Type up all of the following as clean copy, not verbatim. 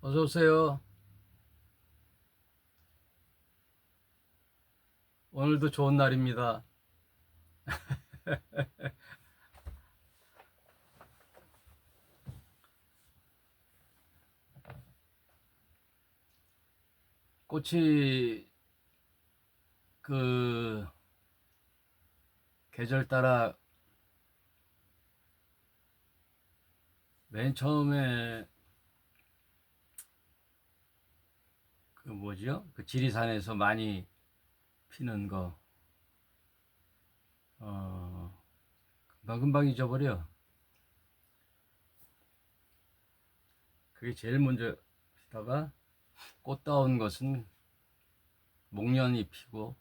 어서 오세요. 오늘도 좋은 날입니다. 꽃이 그 계절 따라 맨 처음에 그 뭐죠? 그 지리산에서 많이 피는 거, 금방 잊어버려. 그게 제일 먼저 피다가 꽃다운 것은 목련이 피고,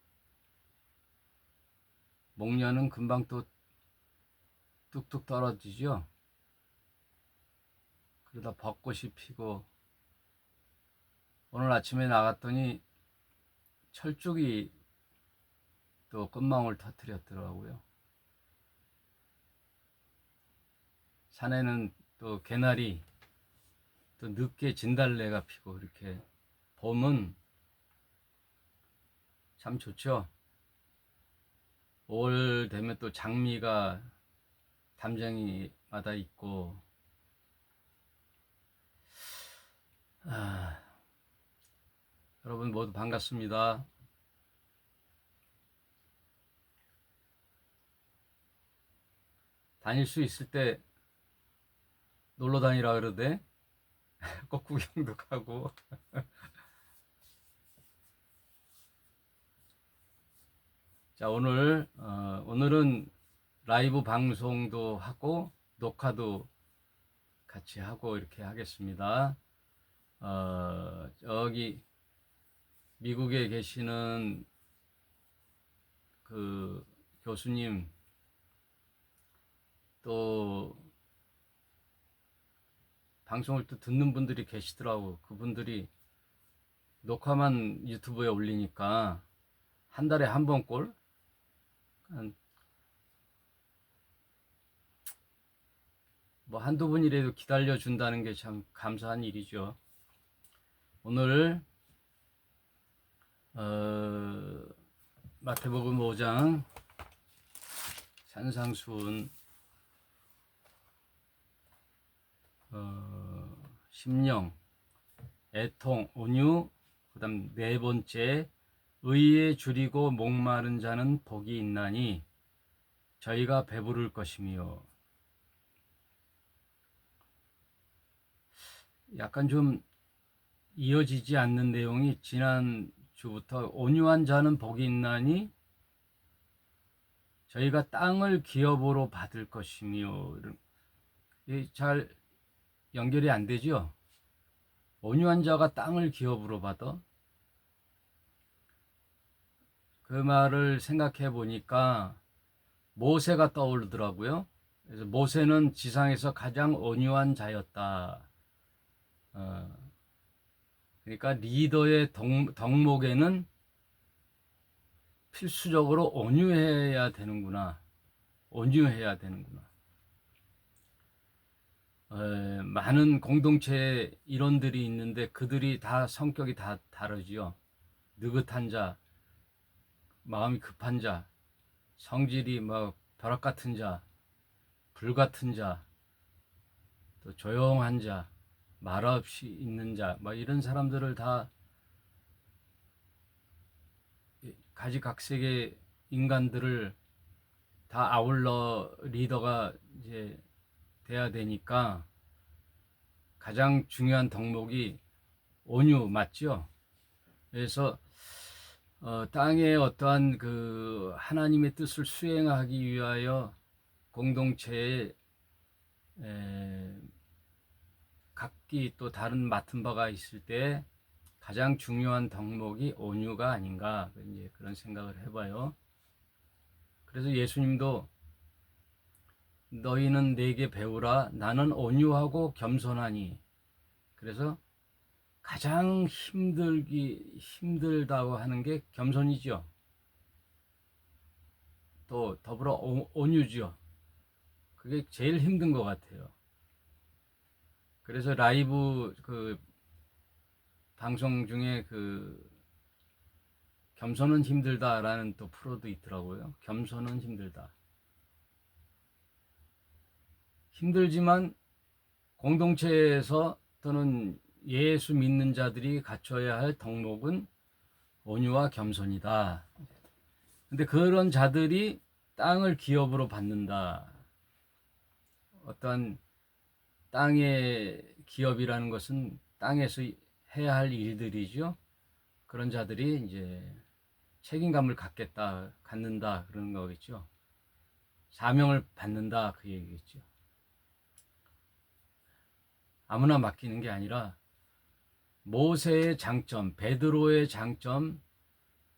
목련은 금방 또 뚝뚝 떨어지죠. 그러다 벚꽃이 피고, 오늘 아침에 나갔더니 철쭉이 또 꽃망울 터뜨렸더라고요. 산에는 또 개나리, 또 늦게 진달래가 피고, 이렇게 봄은 참 좋죠. 5월 되면 또 장미가 담장이마다 있고, 아, 여러분 모두 반갑습니다. 다닐 수 있을 때 놀러 다니라 그러대. 꽃 구경도 가고. 자, 오늘은 라이브 방송도 하고 녹화도 같이 하고 이렇게 하겠습니다. 저기 미국에 계시는 그 교수님, 또 방송을 또 듣는 분들이 계시더라고. 그분들이 녹화만 유튜브에 올리니까 한 달에 한 번꼴, 뭐 한두 분이라도 기다려 준다는 게 참 감사한 일이죠. 오늘 마태복음 5장 산상수훈, 심령, 애통, 온유, 그 다음 네 번째, 의에 줄이고 목마른 자는 복이 있나니 저희가 배부를 것이며. 약간 좀 이어지지 않는 내용이 지난 주부터 온유한 자는 복이 있나니 저희가 땅을 기업으로 받을 것이며, 잘 연결이 안 되죠. 온유한 자가 땅을 기업으로 받아? 그 말을 생각해 보니까 모세가 떠오르더라고요. 그래서 모세는 지상에서 가장 온유한 자였다. 어, 그러니까 리더의 덕목에는 필수적으로 온유해야 되는구나. 온유해야 되는구나. 많은 공동체 일원들이 있는데 그들이 다 성격이 다 다르지요. 느긋한 자, 마음이 급한 자, 성질이 막 벼락 같은 자, 불 같은 자, 또 조용한 자, 말 없이 있는 자, 막 이런 사람들을 다 가지각색의 인간들을 다 아울러 리더가 이제 돼야 되니까 가장 중요한 덕목이 온유 맞죠? 그래서 땅에 어떠한 그 하나님의 뜻을 수행하기 위하여 공동체에 각기 또 다른 맡은 바가 있을 때 가장 중요한 덕목이 온유가 아닌가, 이제 그런 생각을 해봐요. 그래서 예수님도 너희는 내게 배우라, 나는 온유하고 겸손하니. 그래서 가장 힘들다고 하는 게 겸손이죠. 또 더불어 온유죠. 그게 제일 힘든 것 같아요. 그래서 라이브 그 방송 중에 겸손은 힘들다라는 또 프로도 있더라고요. 겸손은 힘들다. 힘들지만 공동체에서 또는 예수 믿는 자들이 갖춰야 할 덕목은 온유와 겸손이다. 근데 그런 자들이 땅을 기업으로 받는다. 어떠한 땅의 기업이라는 것은 땅에서 해야 할 일들이죠. 그런 자들이 이제 책임감을 갖는다 그런 거겠죠. 사명을 받는다 그 얘기겠죠. 아무나 맡기는 게 아니라 모세의 장점, 베드로의 장점,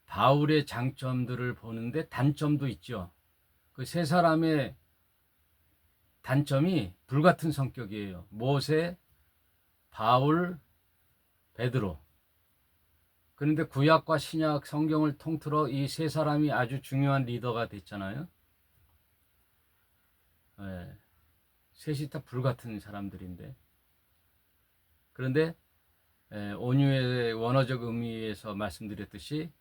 바울의 장점들을 보는데 단점도 있죠. 그 세 사람의 단점이 불같은 성격이에요. 모세, 바울, 베드로. 그런데 구약과 신약 성경을 통틀어 이 세 사람이 아주 중요한 리더가 됐잖아요. 네. 셋이 다 불같은 사람들인데. 그런데 온유의 원어적 의미에서 말씀드렸듯이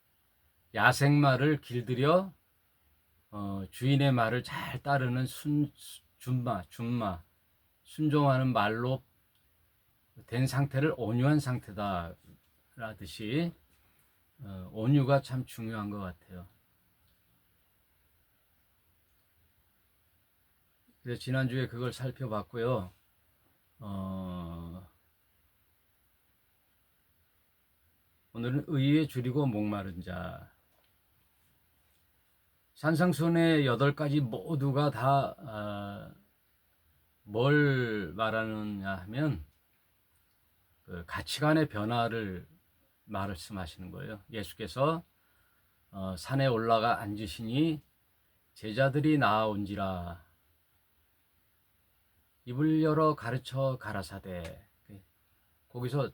야생마를 길들여 주인의 말을 잘 따르는 준마, 순종하는 말로 된 상태를 온유한 상태다 라듯이 온유가 참 중요한 것 같아요. 그래서 지난주에 그걸 살펴봤고요. 오늘은 의에 줄이고 목마른 자. 산상순의 8가지 모두가 다 뭘 말하느냐 하면 그 가치관의 변화를 말씀하시는 거예요. 예수께서 산에 올라가 앉으시니 제자들이 나아온지라 입을 열어 가르쳐 가라사대. 거기서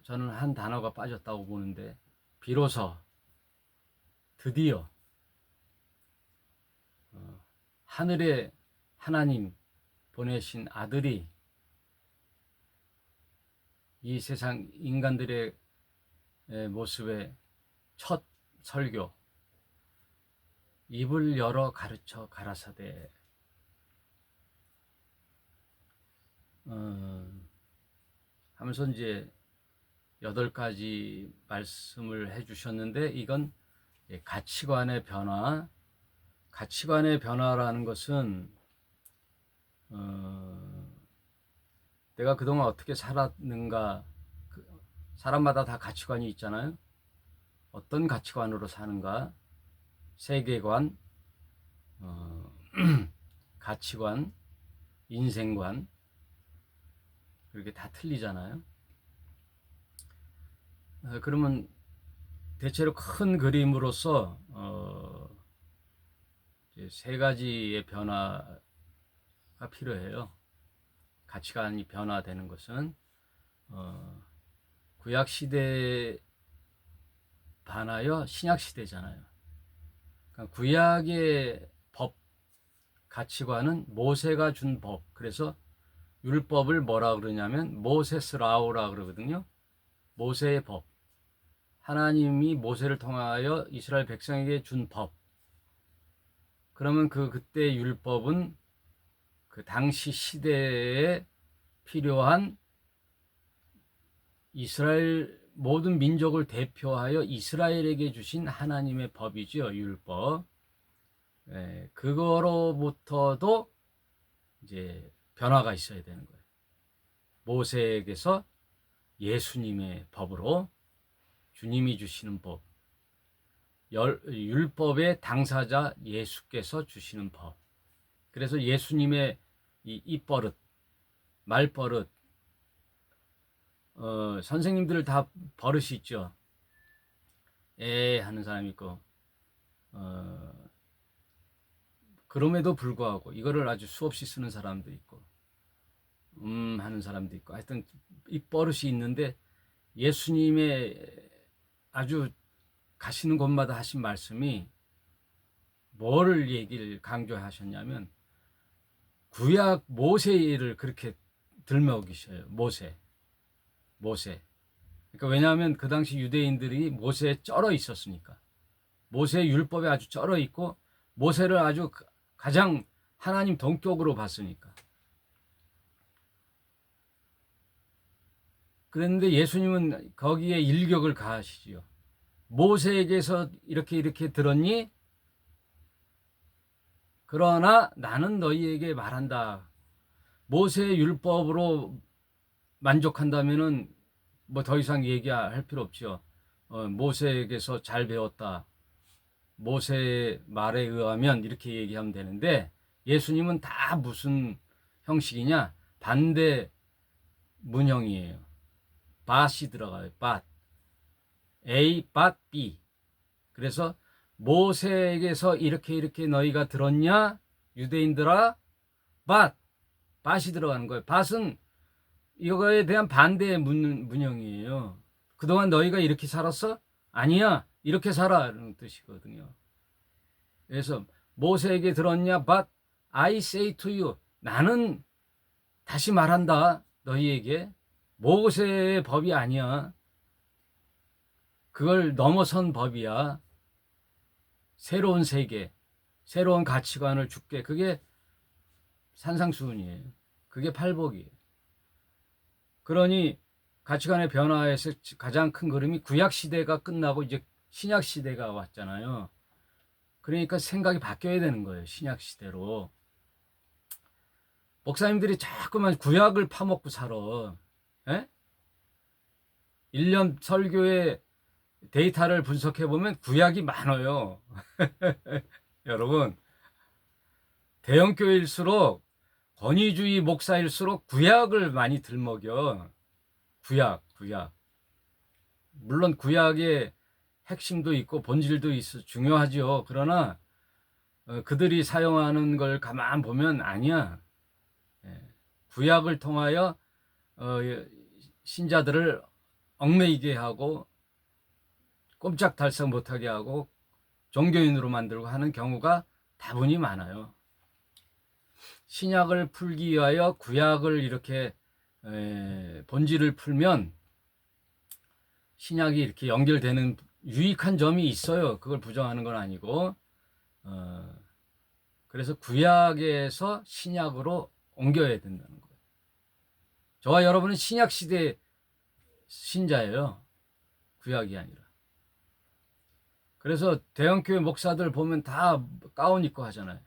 저는 한 단어가 빠졌다고 보는데 비로소 드디어 하늘의 하나님 보내신 아들이 이 세상 인간들의 모습의 첫 설교, 입을 열어 가르쳐 가라사대. 하면서 이제 8가지 말씀을 해주셨는데 이건 가치관의 변화. 가치관의 변화라는 것은 내가 그동안 어떻게 살았는가. 사람마다 다 가치관이 있잖아요. 어떤 가치관으로 사는가. 세계관, 가치관, 인생관, 그렇게 다 틀리잖아요. 그러면 대체로 큰 그림으로서 3가지의 변화가 필요해요. 가치관이 변화되는 것은 구약 시대에 반하여 신약 시대잖아요. 그러니까 구약의 법, 가치관은 모세가 준 법. 그래서 율법을 뭐라 그러냐면 모세스라우라 그러거든요. 모세의 법. 하나님이 모세를 통하여 이스라엘 백성에게 준 법. 그러면 그때 율법은 그 당시 시대에 필요한 이스라엘 모든 민족을 대표하여 이스라엘에게 주신 하나님의 법이죠. 율법. 그거로부터도 이제 변화가 있어야 되는 거예요. 모세에게서 예수님의 법으로 주님이 주시는 법, 율법의 당사자 예수께서 주시는 법. 그래서 예수님의 이 입버릇, 말버릇, 선생님들 다 버릇이 있죠. 하는 사람이 있고, 그럼에도 불구하고 이거를 아주 수없이 쓰는 사람도 있고, 하는 사람도 있고, 하여튼 입버릇이 있는데 예수님의 아주 가시는 곳마다 하신 말씀이 뭐를 얘기를 강조하셨냐면 구약 모세를 그렇게 들먹이셔요. 모세. 그러니까 왜냐하면 그 당시 유대인들이 모세에 쩔어 있었으니까. 모세의 율법에 아주 쩔어 있고 모세를 아주 가장 하나님 동격으로 봤으니까. 그런데 예수님은 거기에 일격을 가하시지요. 모세에게서 이렇게 들었니? 그러나 나는 너희에게 말한다. 모세의 율법으로 만족한다면은 뭐 더 이상 얘기할 필요 없죠. 모세에게서 잘 배웠다. 모세의 말에 의하면 이렇게 얘기하면 되는데 예수님은 다 무슨 형식이냐? 반대 문형이에요. bat이 들어가요. bat. A, but B. 그래서 모세에게서 이렇게 너희가 들었냐? 유대인들아, bat이 들어가는 거예요. bat은 이거에 대한 반대의 문형이에요. 그동안 너희가 이렇게 살았어? 아니야. 이렇게 살아라는 뜻이거든요. 그래서 모세에게 들었냐? But I say to you. 나는 다시 말한다. 너희에게. 모세의 법이 아니야. 그걸 넘어선 법이야. 새로운 세계, 새로운 가치관을 줄게. 그게 산상수훈이에요. 그게 팔복이에요. 그러니 가치관의 변화에서 가장 큰 그림이 구약시대가 끝나고 이제 신약시대가 왔잖아요. 그러니까 생각이 바뀌어야 되는 거예요. 신약시대로. 목사님들이 자꾸만 구약을 파먹고 살아. 에? 1년 설교에 데이터를 분석해보면 구약이 많아요. 여러분, 대형교회일수록 권위주의 목사일수록 구약을 많이 들먹여. 구약. 물론 구약의 핵심도 있고 본질도 중요하죠. 그러나 그들이 사용하는 걸 가만 보면 아니야. 구약을 통하여 신자들을 얽매이게 하고 꼼짝달싹 못하게 하고 종교인으로 만들고 하는 경우가 다분히 많아요. 신약을 풀기 위하여 구약을 이렇게 본질을 풀면 신약이 이렇게 연결되는 유익한 점이 있어요. 그걸 부정하는 건 아니고 그래서 구약에서 신약으로 옮겨야 된다는 거예요. 저와 여러분은 신약시대 신자예요. 구약이 아니라. 그래서 대형교회 목사들 보면 다 가운 입고 하잖아요.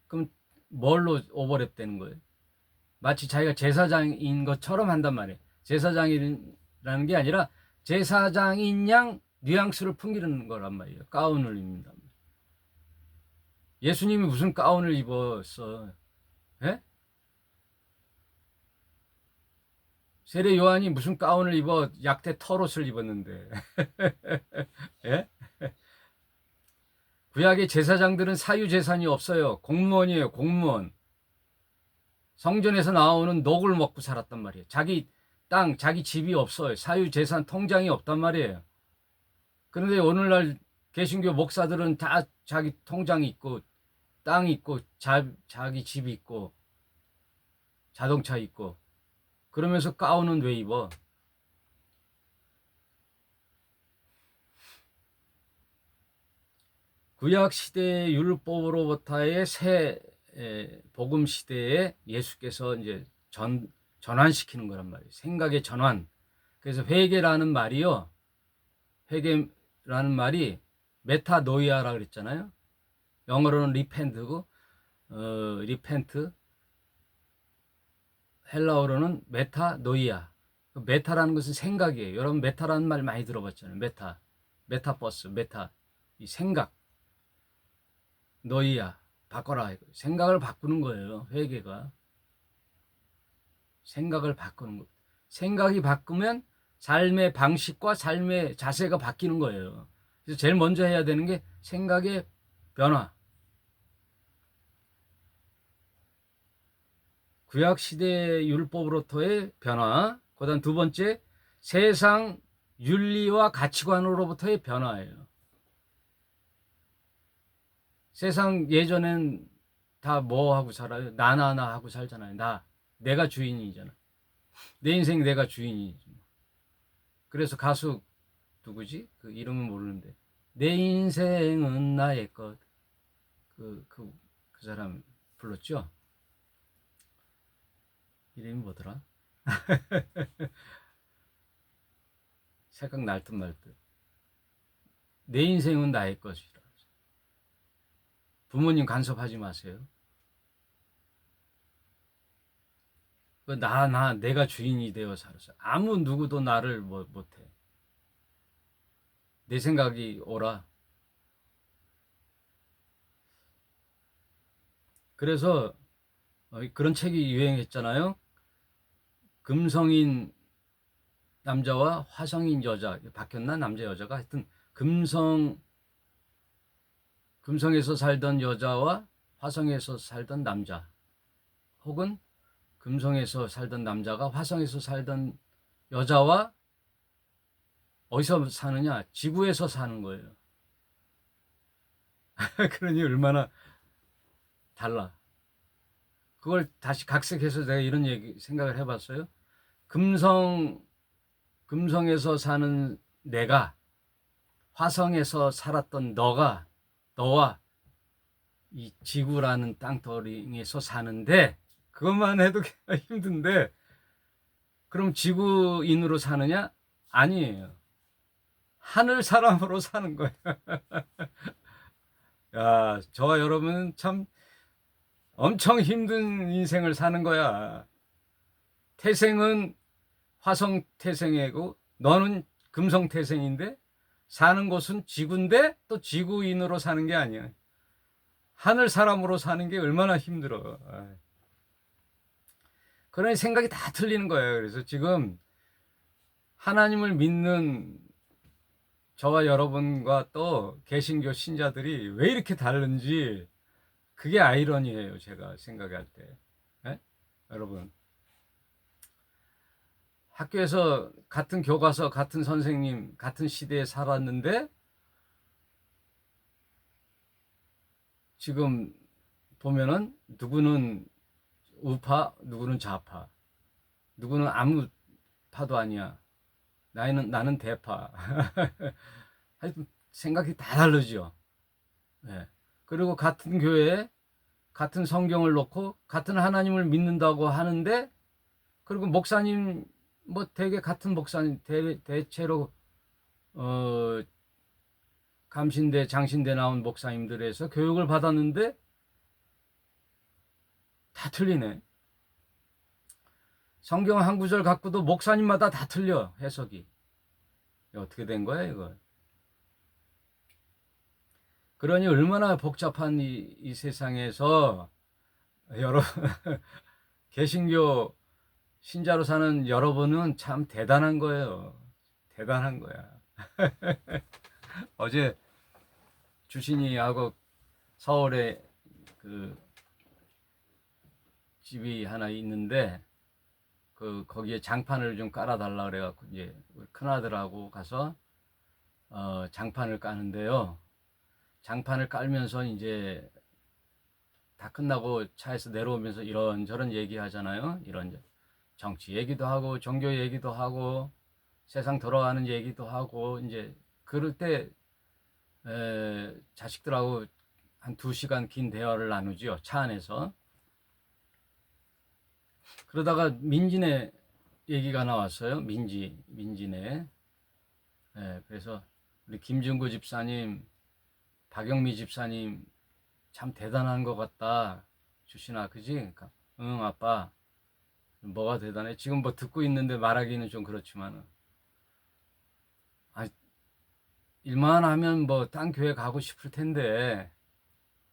그럼 뭘로 오버랩 되는 거예요? 마치 자기가 제사장인 것처럼 한단 말이에요. 제사장이라는 게 아니라 제사장인 양 뉘앙스를 풍기는 거란 말이에요. 가운을 입는단 말이에요. 예수님이 무슨 가운을 입었어? 예? 세례 요한이 무슨 가운을 입어 약대 털옷을 입었는데. 예? 구약의 제사장들은 사유재산이 없어요. 공무원이에요. 공무원. 성전에서 나오는 녹을 먹고 살았단 말이에요. 자기 땅, 자기 집이 없어요. 사유재산 통장이 없단 말이에요. 그런데 오늘날 개신교 목사들은 다 자기 통장이 있고 땅 있고 자기 집 있고 자동차 있고 그러면서 가운은 왜 입어? 구약 시대의 율법으로부터의 새 복음 시대에 예수께서 이제 전환시키는 거란 말이에요. 생각의 전환. 그래서 회개라는 말이요. 회개라는 말이 메타노이아라 그랬잖아요. 영어로는 리펜트고 리펜트. 헬라어로는 메타노이아. 메타라는 것은 생각이에요. 여러분 메타라는 말 많이 들어봤잖아요. 메타버스, 메타. 이 생각. 노이아. 바꿔라. 생각을 바꾸는 거예요. 회개가. 생각을 바꾸는 것. 생각이 바꾸면 삶의 방식과 삶의 자세가 바뀌는 거예요. 그래서 제일 먼저 해야 되는 게 생각의 변화. 구약시대 율법으로부터의 변화. 그 다음 두 번째, 세상 윤리와 가치관으로부터의 변화예요. 세상 예전엔 다 뭐 하고 살아요? 나나나 하고 살잖아요. 내가 주인이잖아. 내 인생 내가 주인이지. 그래서 가수 누구지? 그 이름은 모르는데 내 인생은 나의 것. 그 사람 불렀죠? 이름이 뭐더라? 생각 날 듯 말 듯. 내 인생은 나의 것이라. 부모님 간섭하지 마세요. 내가 주인이 되어 살았어. 아무 누구도 나를 못해. 내 생각이 옳아. 그래서 그런 책이 유행했잖아요. 금성인 남자와 화성인 여자, 바뀌었나? 남자 여자가 하여튼 금성에서 살던 여자와 화성에서 살던 남자, 혹은 금성에서 살던 남자가 화성에서 살던 여자와 어디서 사느냐? 지구에서 사는 거예요. 그러니 얼마나 달라. 그걸 다시 각색해서 내가 이런 생각을 해봤어요. 금성에서 사는 내가 화성에서 살았던 너와 이 지구라는 땅덩이에서 사는데, 그것만 해도 힘든데, 그럼 지구인으로 사느냐? 아니에요. 하늘 사람으로 사는 거예요. 야, 저와 여러분은 참 엄청 힘든 인생을 사는 거야. 태생은 화성 태생이고 너는 금성 태생인데, 사는 곳은 지구인데 또 지구인으로 사는 게 아니야. 하늘 사람으로 사는 게 얼마나 힘들어. 그러니 생각이 다 틀리는 거예요. 그래서 지금 하나님을 믿는 저와 여러분과 또 개신교 신자들이 왜 이렇게 다른지, 그게 아이러니예요. 제가 생각할 때. 예? 여러분, 학교에서 같은 교과서, 같은 선생님, 같은 시대에 살았는데 지금 보면은 누구는 우파, 누구는 좌파, 누구는 아무 파도 아니야. 나는 대파. 하여튼 생각이 다 다르죠. 예. 그리고 같은 교회에 같은 성경을 놓고 같은 하나님을 믿는다고 하는데, 그리고 목사님 뭐 대개 같은 목사님, 대체로 감신대, 장신대 나온 목사님들에서 교육을 받았는데 다 틀리네. 성경 한 구절 갖고도 목사님마다 다 틀려, 해석이. 어떻게 된 거야 이거? 그러니 얼마나 복잡한 이 세상에서 여러분, 개신교 신자로 사는 여러분은 참 대단한 거예요. 대단한 거야. 어제 주신이하고 서울에 그 집이 하나 있는데, 거기에 장판을 좀 깔아달라 그래갖고 이제 큰아들하고 가서 장판을 까는데요. 장판을 깔면서 이제 다 끝나고 차에서 내려오면서 이런저런 얘기 하잖아요. 이런 정치 얘기도 하고 종교 얘기도 하고 세상 돌아가는 얘기도 하고, 이제 그럴 때 자식들하고 한 2시간 긴 대화를 나누죠, 차 안에서. 그러다가 민진의 얘기가 나왔어요. 민진의. 그래서 우리 김준구 집사님, 박영미 집사님 참 대단한 것 같다, 주신아, 그지? 그러니까, 응 아빠. 뭐가 대단해? 지금 뭐 듣고 있는데 말하기는 좀 그렇지만은, 아, 일만 하면 뭐 딴 교회 가고 싶을 텐데,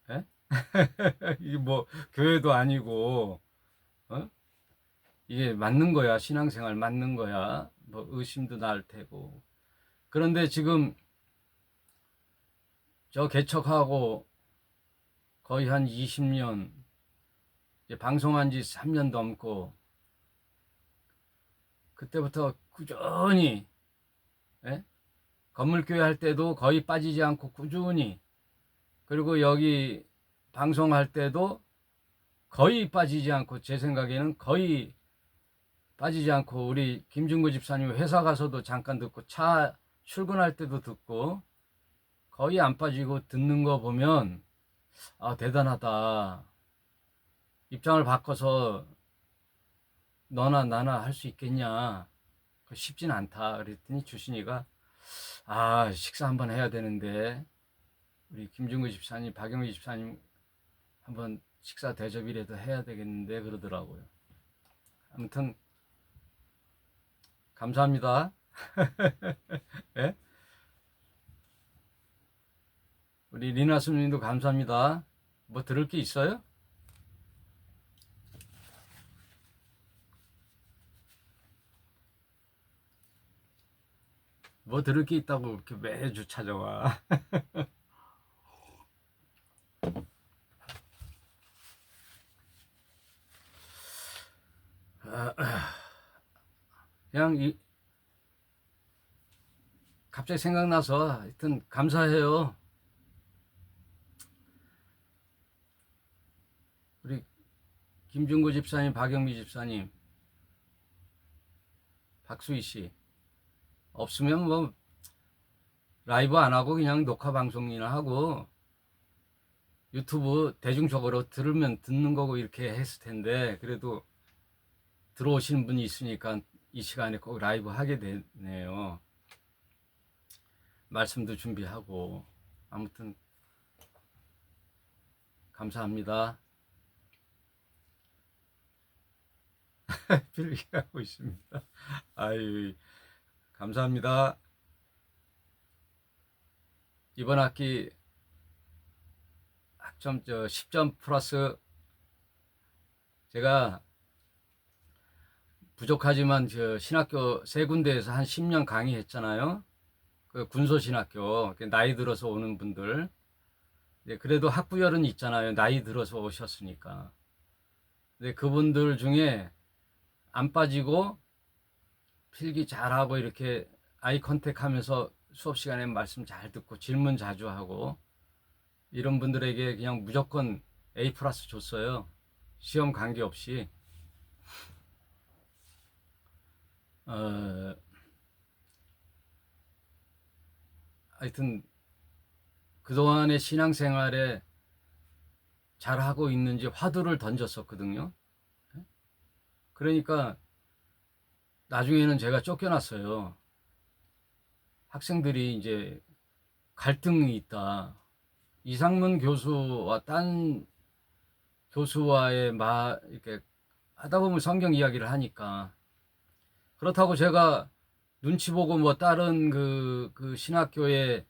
예? 이게 뭐 교회도 아니고, 어? 이게 맞는 거야? 신앙생활 맞는 거야? 뭐 의심도 날 테고. 그런데 지금 저 개척하고 거의 한 20년, 이제 방송한 지 3년 넘고, 그때부터 꾸준히, 예? 건물교회 할 때도 거의 빠지지 않고 꾸준히, 그리고 여기 방송할 때도 거의 빠지지 않고, 제 생각에는 거의 빠지지 않고 우리 김준구 집사님 회사 가서도 잠깐 듣고 차 출근할 때도 듣고 거의 안 빠지고 듣는 거 보면 아 대단하다. 입장을 바꿔서 너나 나나 할 수 있겠냐. 쉽진 않다. 그랬더니 주신이가 아 식사 한번 해야 되는데 우리 김준구 집사님, 박영미 집사님 한번 식사 대접이라도 해야 되겠는데 그러더라고요. 아무튼 감사합니다. 예? 우리 리나스님도 감사합니다. 뭐 들을 게 있어요? 뭐 들을 게 있다고 이렇게 매주 찾아와. 그냥 갑자기 생각나서 하여튼 감사해요. 우리 김준구 집사님, 박영미 집사님, 박수희 씨 없으면 뭐 라이브 안 하고 그냥 녹화 방송이나 하고 유튜브 대중적으로 들으면 듣는 거고 이렇게 했을 텐데 그래도 들어오시는 분이 있으니까 이 시간에 꼭 라이브 하게 되네요. 말씀도 준비하고 아무튼 감사합니다. 필기하고 있습니다. 아유 감사합니다. 이번 학기 학점 10점 플러스 제가 부족하지만 신학교 세 군데에서 한 10년 강의했잖아요. 그 군소신학교 나이 들어서 오는 분들 그래도 학부열은 있잖아요. 나이 들어서 오셨으니까. 근데 그분들 중에 안 빠지고 필기 잘하고 이렇게 아이 컨택 하면서 수업 시간에 말씀 잘 듣고 질문 자주 하고 이런 분들에게 그냥 무조건 A 플러스 줬어요. 시험 관계없이. 하여튼 그동안의 신앙생활에 잘하고 있는지 화두를 던졌었거든요. 그러니까 나중에는 제가 쫓겨났어요. 학생들이 이제 갈등이 있다. 이상문 교수와 딴 교수와의 이렇게 하다 보면 성경 이야기를 하니까 그렇다고 제가 눈치 보고 뭐 다른 그 신학교의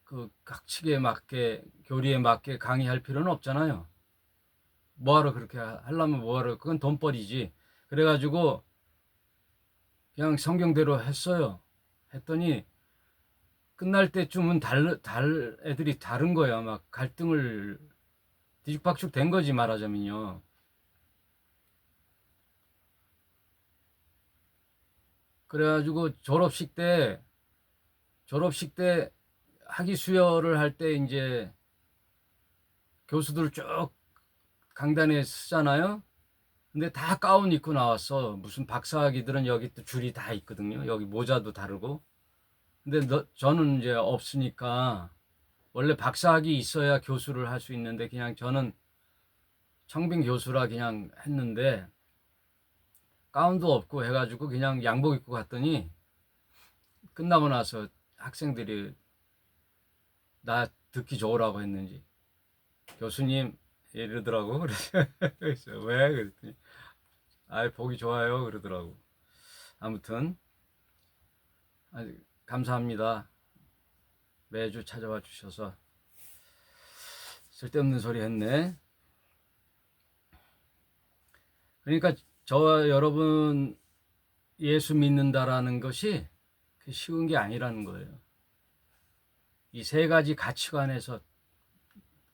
그 각칙에 맞게 교리에 맞게 강의할 필요는 없잖아요. 뭐하러 그렇게 하려면 뭐하러 그건 돈벌이지. 그래가지고 그냥 성경대로 했어요. 했더니 끝날 때쯤은 애들이 다른 거야. 막 갈등을 뒤죽박죽 된 거지 말하자면요. 그래가지고 졸업식 때 학위 수여를 할 때 이제 교수들 쭉 강단에 쓰잖아요. 근데 다 가운 입고 나왔어. 무슨 박사학위들은 여기 또 줄이 다 있거든요. 여기 모자도 다르고. 근데 저는 이제 없으니까 원래 박사학위 있어야 교수를 할 수 있는데 그냥 저는 청빙 교수라 그냥 했는데 가운도 없고 해가지고 그냥 양복 입고 갔더니 끝나고 나서 학생들이 나 듣기 좋으라고 했는지 교수님 이러더라고. 그래서 왜? 그랬더니 아 보기 좋아요 그러더라고. 아무튼 감사합니다. 매주 찾아와 주셔서. 쓸데없는 소리 했네. 그러니까 저와 여러분 예수 믿는다라는 것이 쉬운 게 아니라는 거예요. 이 세 가지 가치관에서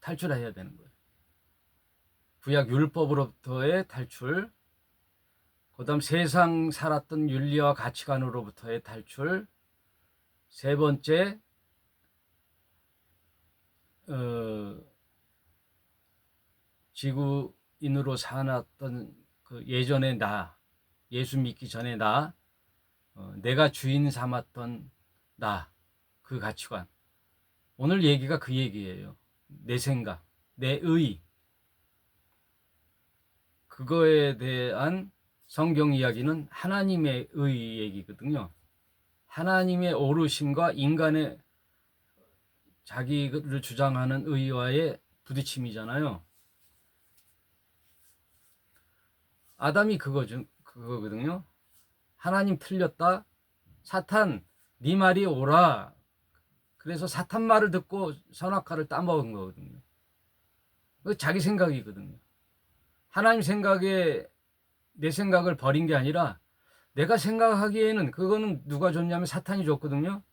탈출해야 되는 거예요. 구약 율법으로부터의 탈출, 그 다음 세상 살았던 윤리와 가치관으로부터의 탈출, 세 번째 지구인으로 살았던 그 예전에 나, 예수 믿기 전에 나, 내가 주인 삼았던 나, 그 가치관. 오늘 얘기가 그 얘기예요. 내 생각, 내 의. 그거에 대한 성경 이야기는 하나님의 의 얘기거든요. 하나님의 오르심과 인간의 자기를 주장하는 의와의 부딪힘이잖아요. 아담이 그거거든요. 하나님 틀렸다. 사탄, 네 말이 옳아. 그래서 사탄 말을 듣고 선악과를 따먹은 거거든요. 그 자기 생각이거든요. 하나님 생각에 내 생각을 버린 게 아니라 내가 생각하기에는 그거는 누가 줬냐면 사탄이 줬거든요.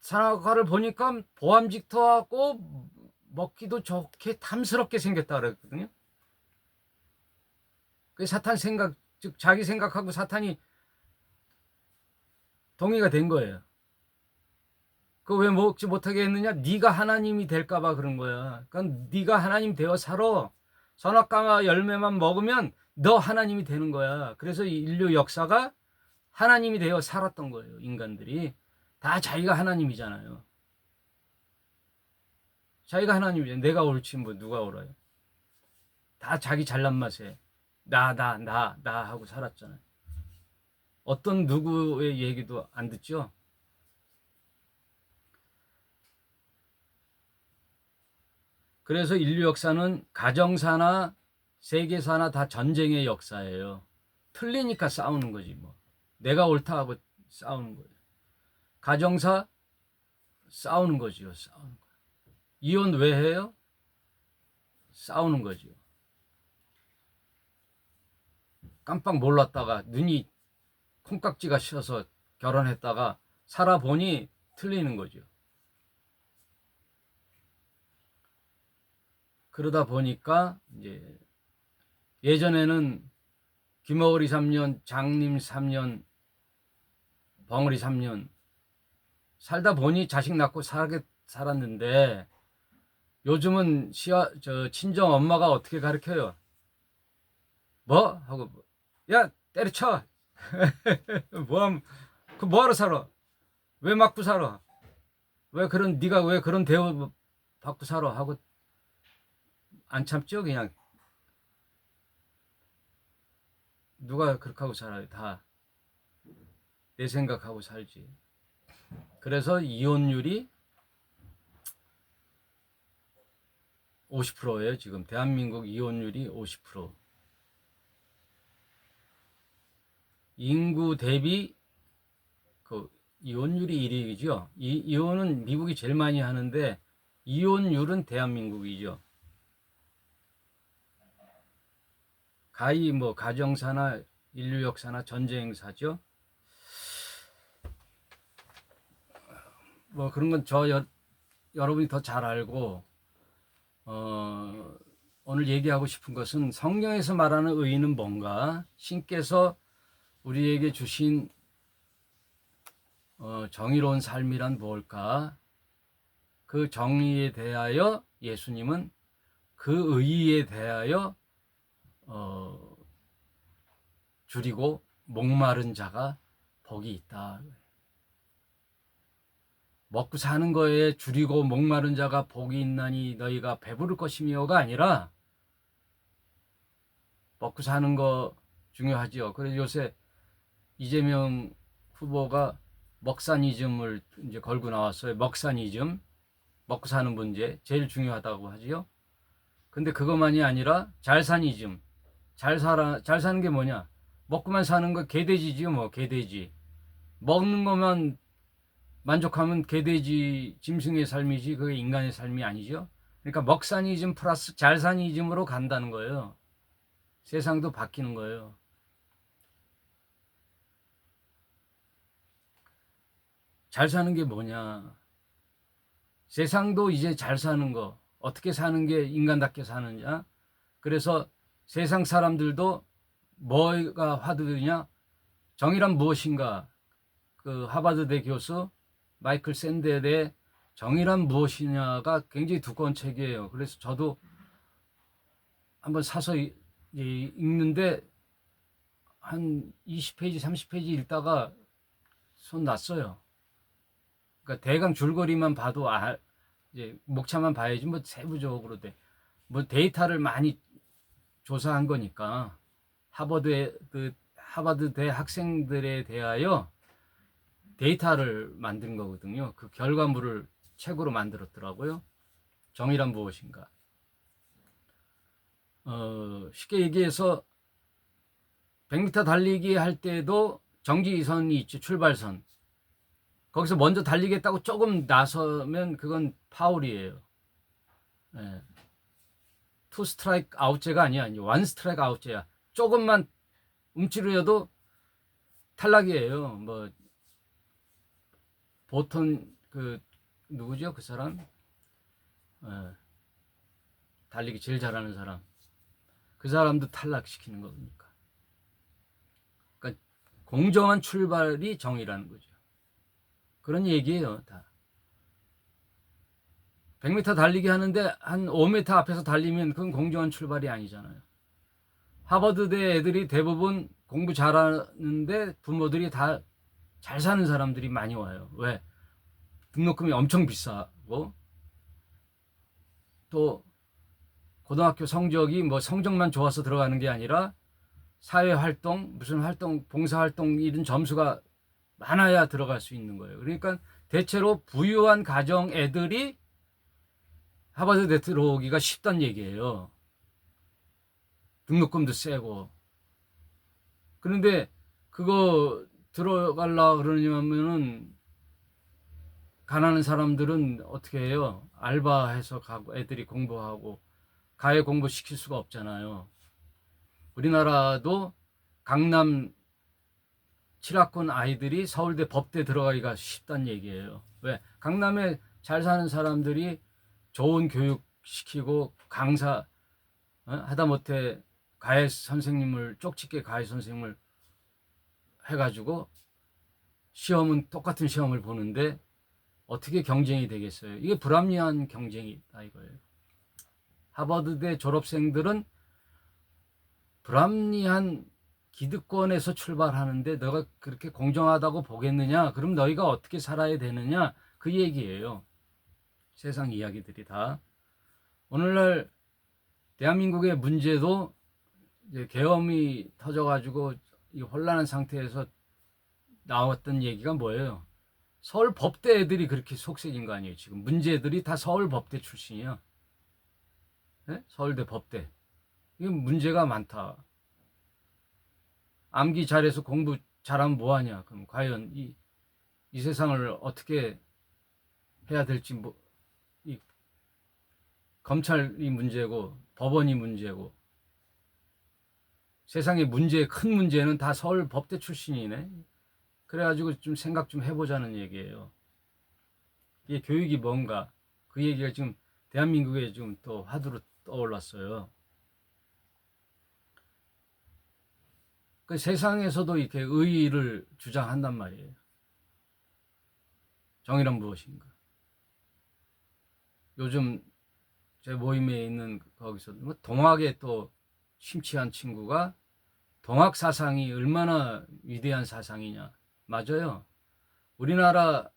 선악과를 보니까 보암직터하고 먹기도 좋게 탐스럽게 생겼다 그랬거든요. 그 사탄 생각, 즉 자기 생각하고 사탄이 동의가 된 거예요. 그 왜 먹지 못하게 했느냐? 네가 하나님이 될까봐 그런 거야. 그러니까 네가 하나님 되어 살아. 선악과 열매만 먹으면 너 하나님이 되는 거야. 그래서 인류 역사가 하나님이 되어 살았던 거예요. 인간들이 다 자기가 하나님이잖아요. 자기가 하나님이잖아요. 내가 옳지 뭐 누가 옳아요. 다 자기 잘난 맛에 나 하고 살았잖아요. 어떤 누구의 얘기도 안 듣죠. 그래서 인류 역사는 가정사나 세계사나 다 전쟁의 역사예요. 틀리니까 싸우는 거지 뭐. 내가 옳다 하고 싸우는 거예요. 가정사 싸우는 거지요. 싸우는 거. 이혼 왜 해요? 싸우는 거지요. 깜빡 몰랐다가 눈이 콩깍지가 씌어서 결혼했다가 살아보니 틀리는 거죠. 그러다 보니까 이제 예전에는 귀머거리 3년, 장님 3년, 벙어리 3년 살다 보니 자식 낳고 살았는데 요즘은 친정 엄마가 어떻게 가르쳐요? 뭐? 하고 야 때려쳐. 뭐하러 살아? 왜 맞고 살아? 네가 왜 그런 대우 받고 살아? 하고 안 참죠. 그냥 누가 그렇게 하고 살아요. 다 내 생각하고 살지. 그래서 이혼율이 50%예요. 지금 대한민국 이혼율이 50%. 인구 대비 그 이혼율이 1위죠. 이혼은 미국이 제일 많이 하는데 이혼율은 대한민국이죠. 가히 뭐 가정사나 인류 역사나 전쟁사죠. 뭐 그런 건 여러분이 더 잘 알고 오늘 얘기하고 싶은 것은 성경에서 말하는 의는 뭔가, 신께서 우리에게 주신 정의로운 삶이란 뭘까? 그 정의에 대하여 예수님은 그 의의에 대하여 줄이고 목마른 자가 복이 있다. 먹고 사는 거에 줄이고 목마른 자가 복이 있나니 너희가 배부를 것이며가 아니라 먹고 사는 거 중요하죠. 그래서 요새 이재명 후보가 먹사니즘을 이제 걸고 나왔어요. 먹사니즘, 먹고 사는 문제 제일 중요하다고 하지요. 근데 그것만이 아니라 잘사니즘, 잘 사는 게 뭐냐? 먹고만 사는 거 개돼지지요, 뭐 개돼지. 먹는 것만 만족하면 개돼지 짐승의 삶이지 그게 인간의 삶이 아니죠. 그러니까 먹사니즘 플러스 잘사니즘으로 간다는 거예요. 세상도 바뀌는 거예요. 잘 사는 게 뭐냐? 세상도 이제 잘 사는 거, 어떻게 사는 게 인간답게 사느냐? 그래서 세상 사람들도 뭐가 화두냐? 정의란 무엇인가? 그 하버드대 교수 마이클 샌델의 정의란 무엇이냐가 굉장히 두꺼운 책이에요. 그래서 저도 한번 사서 읽는데 한 20페이지, 30페이지 읽다가 손 났어요. 그러니까 대강 줄거리만 봐도 이제 목차만 봐야지 뭐 세부적으로 뭐 데이터를 많이 조사한 거니까 하버드대 학생들에 대하여 데이터를 만든 거거든요. 그 결과물을 책으로 만들었더라고요. 정의란 무엇인가. 쉽게 얘기해서 100m 달리기 할 때도 정지선이 있죠. 출발선. 거기서 먼저 달리겠다고 조금 나서면 그건 파울이에요. 예. 투 스트라이크 아웃제가 아니야. 원 스트라이크 아웃제야. 조금만 움츠려도 탈락이에요. 뭐 보통 누구죠? 그 사람? 달리기 제일 잘하는 사람. 그 사람도 탈락시키는 거니까. 그러니까 공정한 출발이 정의라는 거죠. 그런 얘기예요, 다. 100m 달리기 하는데 한 5m 앞에서 달리면 그건 공정한 출발이 아니잖아요. 하버드대 애들이 대부분 공부 잘하는데 부모들이 다 잘 사는 사람들이 많이 와요. 왜? 등록금이 엄청 비싸고 또 고등학교 성적이 뭐 성적만 좋아서 들어가는 게 아니라 사회활동, 무슨 활동, 봉사활동 이런 점수가 많아야 들어갈 수 있는 거예요. 그러니까 대체로 부유한 가정 애들이 하버드대 들어오기가 쉽단 얘기예요. 등록금도 세고. 그런데 그거 들어가려 그러냐면은 가난한 사람들은 어떻게 해요? 알바해서 가고 애들이 공부하고 가해 공부 시킬 수가 없잖아요. 우리나라도 강남 7학군 아이들이 서울대 법대 들어가기가 쉽단 얘기예요. 왜? 강남에 잘 사는 사람들이 좋은 교육 시키고 강사 하다못해 가해 선생님을 쪽집게 가해 선생님을 해가지고 시험은 똑같은 시험을 보는데 어떻게 경쟁이 되겠어요? 이게 불합리한 경쟁이다 이거예요. 하버드대 졸업생들은 불합리한 기득권에서 출발하는데 너가 그렇게 공정하다고 보겠느냐? 그럼 너희가 어떻게 살아야 되느냐? 그 얘기예요. 세상 이야기들이 다. 오늘날 대한민국의 문제도 이제 계엄이 터져가지고 이 혼란한 상태에서 나왔던 얘기가 뭐예요? 서울 법대 애들이 그렇게 속색인 거 아니에요? 지금 문제들이 다 서울 법대 출신이야. 네? 서울대 법대. 이게 문제가 많다. 암기 잘해서 공부 잘하면 뭐하냐? 그럼 과연 이 세상을 어떻게 해야 될지 이 검찰이 문제고 법원이 문제고 세상의 큰 문제는 다 서울 법대 출신이네. 그래가지고 좀 생각 좀 해보자는 얘기예요. 이게 교육이 뭔가 그 얘기가 지금 대한민국에 지금 또 화두로 떠올랐어요. 그 세상에서도 이렇게 의의를 주장한단 말이에요. 정의란 무엇인가? 요즘 제 모임에 있는 거기서 뭐 동학에 또 심취한 친구가 동학 사상이 얼마나 위대한 사상이냐. 맞아요. 우리나라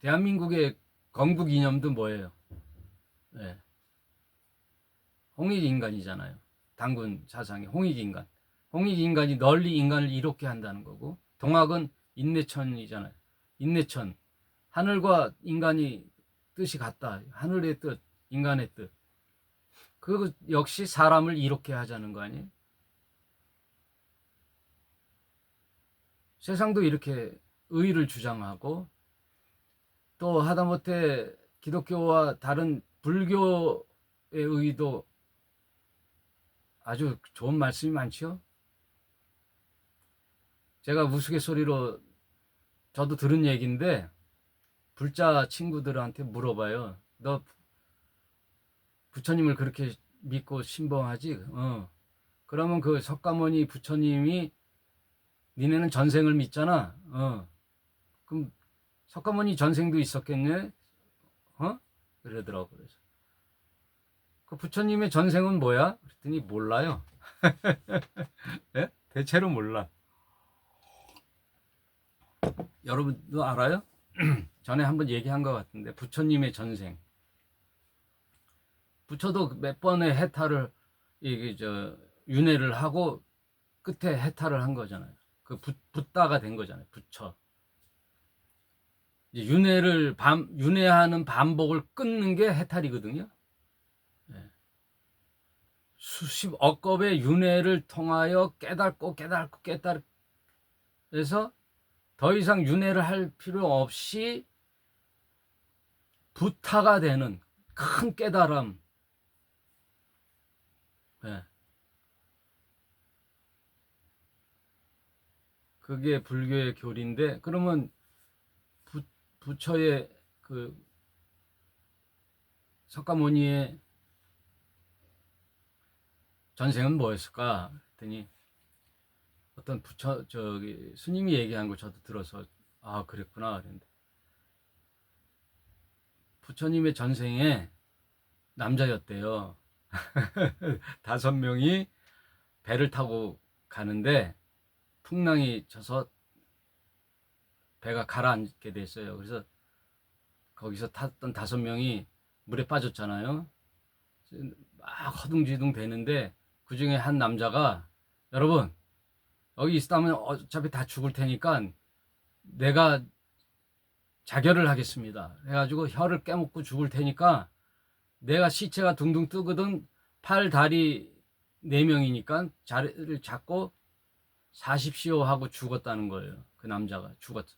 대한민국의 건국 이념도 뭐예요? 네. 홍익인간이잖아요. 단군 사상이 홍익인간. 홍익인간이 널리 인간을 이롭게 한다는 거고 동학은 인내천이잖아요. 인내천. 하늘과 인간이 뜻이 같다. 하늘의 뜻, 인간의 뜻. 그 역시 사람을 이롭게 하자는 거 아니에요? 세상도 이렇게 의의를 주장하고 또 하다못해 기독교와 다른 불교의 의의도 아주 좋은 말씀이 많죠. 제가 우스갯소리로 저도 들은 얘기인데 불자 친구들한테 물어봐요. 너 부처님을 그렇게 믿고 신봉하지? 그러면 그 석가모니 부처님이 니네는 전생을 믿잖아. 그럼 석가모니 전생도 있었겠네? 그러더라고. 그래서 그 부처님의 전생은 뭐야? 그랬더니 몰라요. 예? 대체로 몰라. 여러분도 알아요? 전에 한번 얘기한 것 같은데 부처님의 전생. 부처도 몇 번의 해탈을 이게 윤회를 하고 끝에 해탈을 한 거잖아요. 그 붓다가 된 거잖아요. 부처. 이제 윤회하는 반복을 끊는 게 해탈이거든요. 예. 수십억 겁의 윤회를 통하여 깨닫고 해서 더 이상 윤회를 할 필요 없이 부타가 되는 큰 깨달음. 예. 그게 불교의 교리인데, 그러면 부처의 그 석가모니의 전생은 뭐였을까 했더니 어떤 스님이 얘기한 걸 저도 들어서 아 그랬구나 그랬는데, 부처님의 전생에 남자였대요. 5명이 배를 타고 가는데 풍랑이 쳐서 배가 가라앉게 됐어요. 그래서 거기서 탔던 5명이 물에 빠졌잖아요. 막 허둥지둥 되는데 그 중에 한 남자가 여러분 여기 있다면 어차피 다 죽을 테니까 내가 자결을 하겠습니다. 해가지고 혀를 깨먹고 죽을 테니까 내가 시체가 둥둥 뜨거든 팔, 다리 4명이니까 자리를 잡고 사십시오 하고 죽었다는 거예요. 그 남자가 죽었어.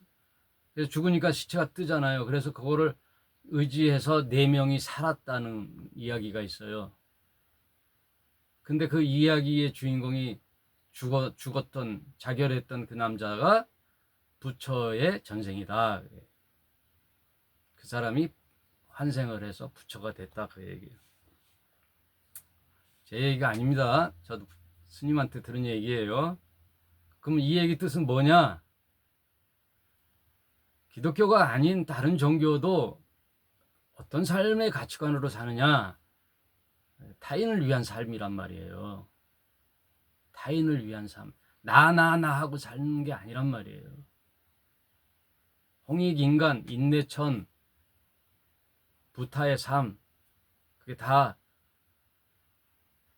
그래서 죽으니까 시체가 뜨잖아요. 그래서 그거를 의지해서 4명이 살았다는 이야기가 있어요. 근데 그 이야기의 주인공이 죽었던, 자결했던 그 남자가 부처의 전생이다. 그 사람이 환생을 해서 부처가 됐다. 그 얘기예요. 제 얘기가 아닙니다. 저도 스님한테 들은 얘기예요. 그럼 이 얘기 뜻은 뭐냐? 기독교가 아닌 다른 종교도 어떤 삶의 가치관으로 사느냐? 타인을 위한 삶이란 말이에요. 타인을 위한 삶. 나 하고 사는 게 아니란 말이에요. 홍익인간, 인내천, 부타의 삶, 그게 다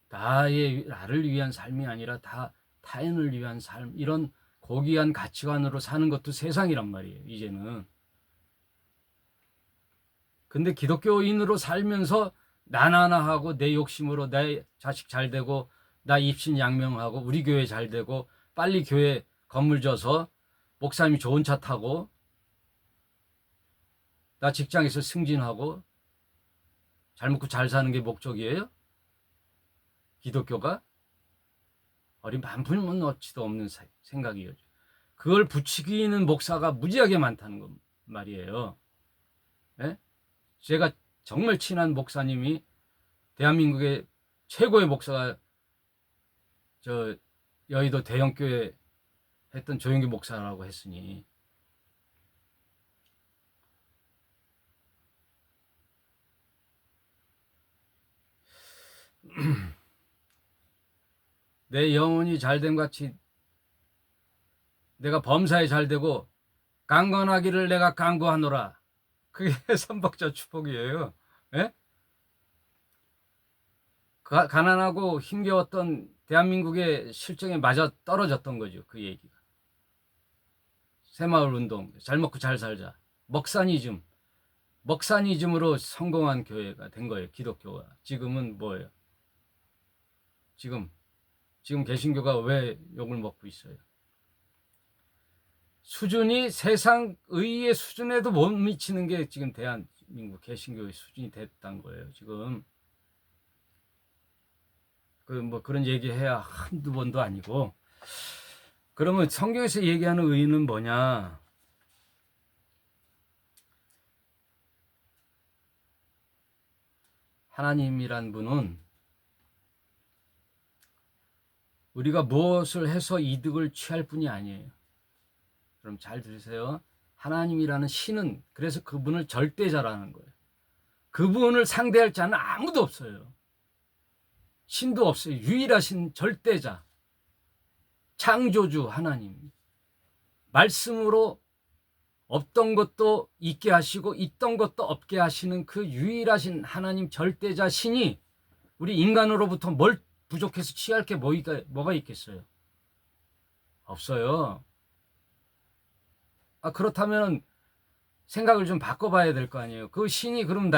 나를 위한 삶이 아니라 다 타인을 위한 삶, 이런 고귀한 가치관으로 사는 것도 세상이란 말이에요, 이제는. 근데 기독교인으로 살면서 나나하고 내 욕심으로 내 자식 잘 되고 나 입신양명하고 우리 교회 잘 되고 빨리 교회 건물 져서 목사님이 좋은 차 타고 나 직장에서 승진하고 잘 먹고 잘 사는 게 목적이에요? 기독교가? 어린 반푼은 어치도 없는 생각이에요. 그걸 부추기는 목사가 무지하게 많다는 거 말이에요. 예? 제가 정말 친한 목사님이 대한민국의 최고의 목사가 여의도 대형교회 했던 조영기 목사라고 했으니 내 영혼이 잘됨 같이 내가 범사에 잘되고 강건하기를 내가 강구하노라. 그게 선박자 축복이에요. 예? 가난하고 힘겨웠던 대한민국의 실정에 맞아 떨어졌던 거죠. 그 얘기가. 새마을 운동, 잘 먹고 잘 살자. 먹사니즘으로 성공한 교회가 된 거예요. 기독교가. 지금은 뭐예요? 지금 개신교가 왜 욕을 먹고 있어요? 수준이 세상 의의 수준에도 못 미치는 게 지금 대한민국 개신교의 수준이 됐다는 거예요. 지금 그런 얘기해야 한두 번도 아니고. 그러면 성경에서 얘기하는 의는 뭐냐? 하나님이란 분은 우리가 무엇을 해서 이득을 취할 뿐이 아니에요. 그럼 잘 들으세요. 하나님이라는 신은 그래서 그분을 절대자라는 거예요. 그분을 상대할 자는 아무도 없어요. 신도 없어요. 유일하신 절대자, 창조주 하나님. 말씀으로 없던 것도 있게 하시고 있던 것도 없게 하시는 그 유일하신 하나님 절대자 신이 우리 인간으로부터 뭘 부족해서 취할 게 뭐가 있겠어요? 없어요. 그렇다면 생각을 좀 바꿔봐야 될 거 아니에요. 그 신이 그럼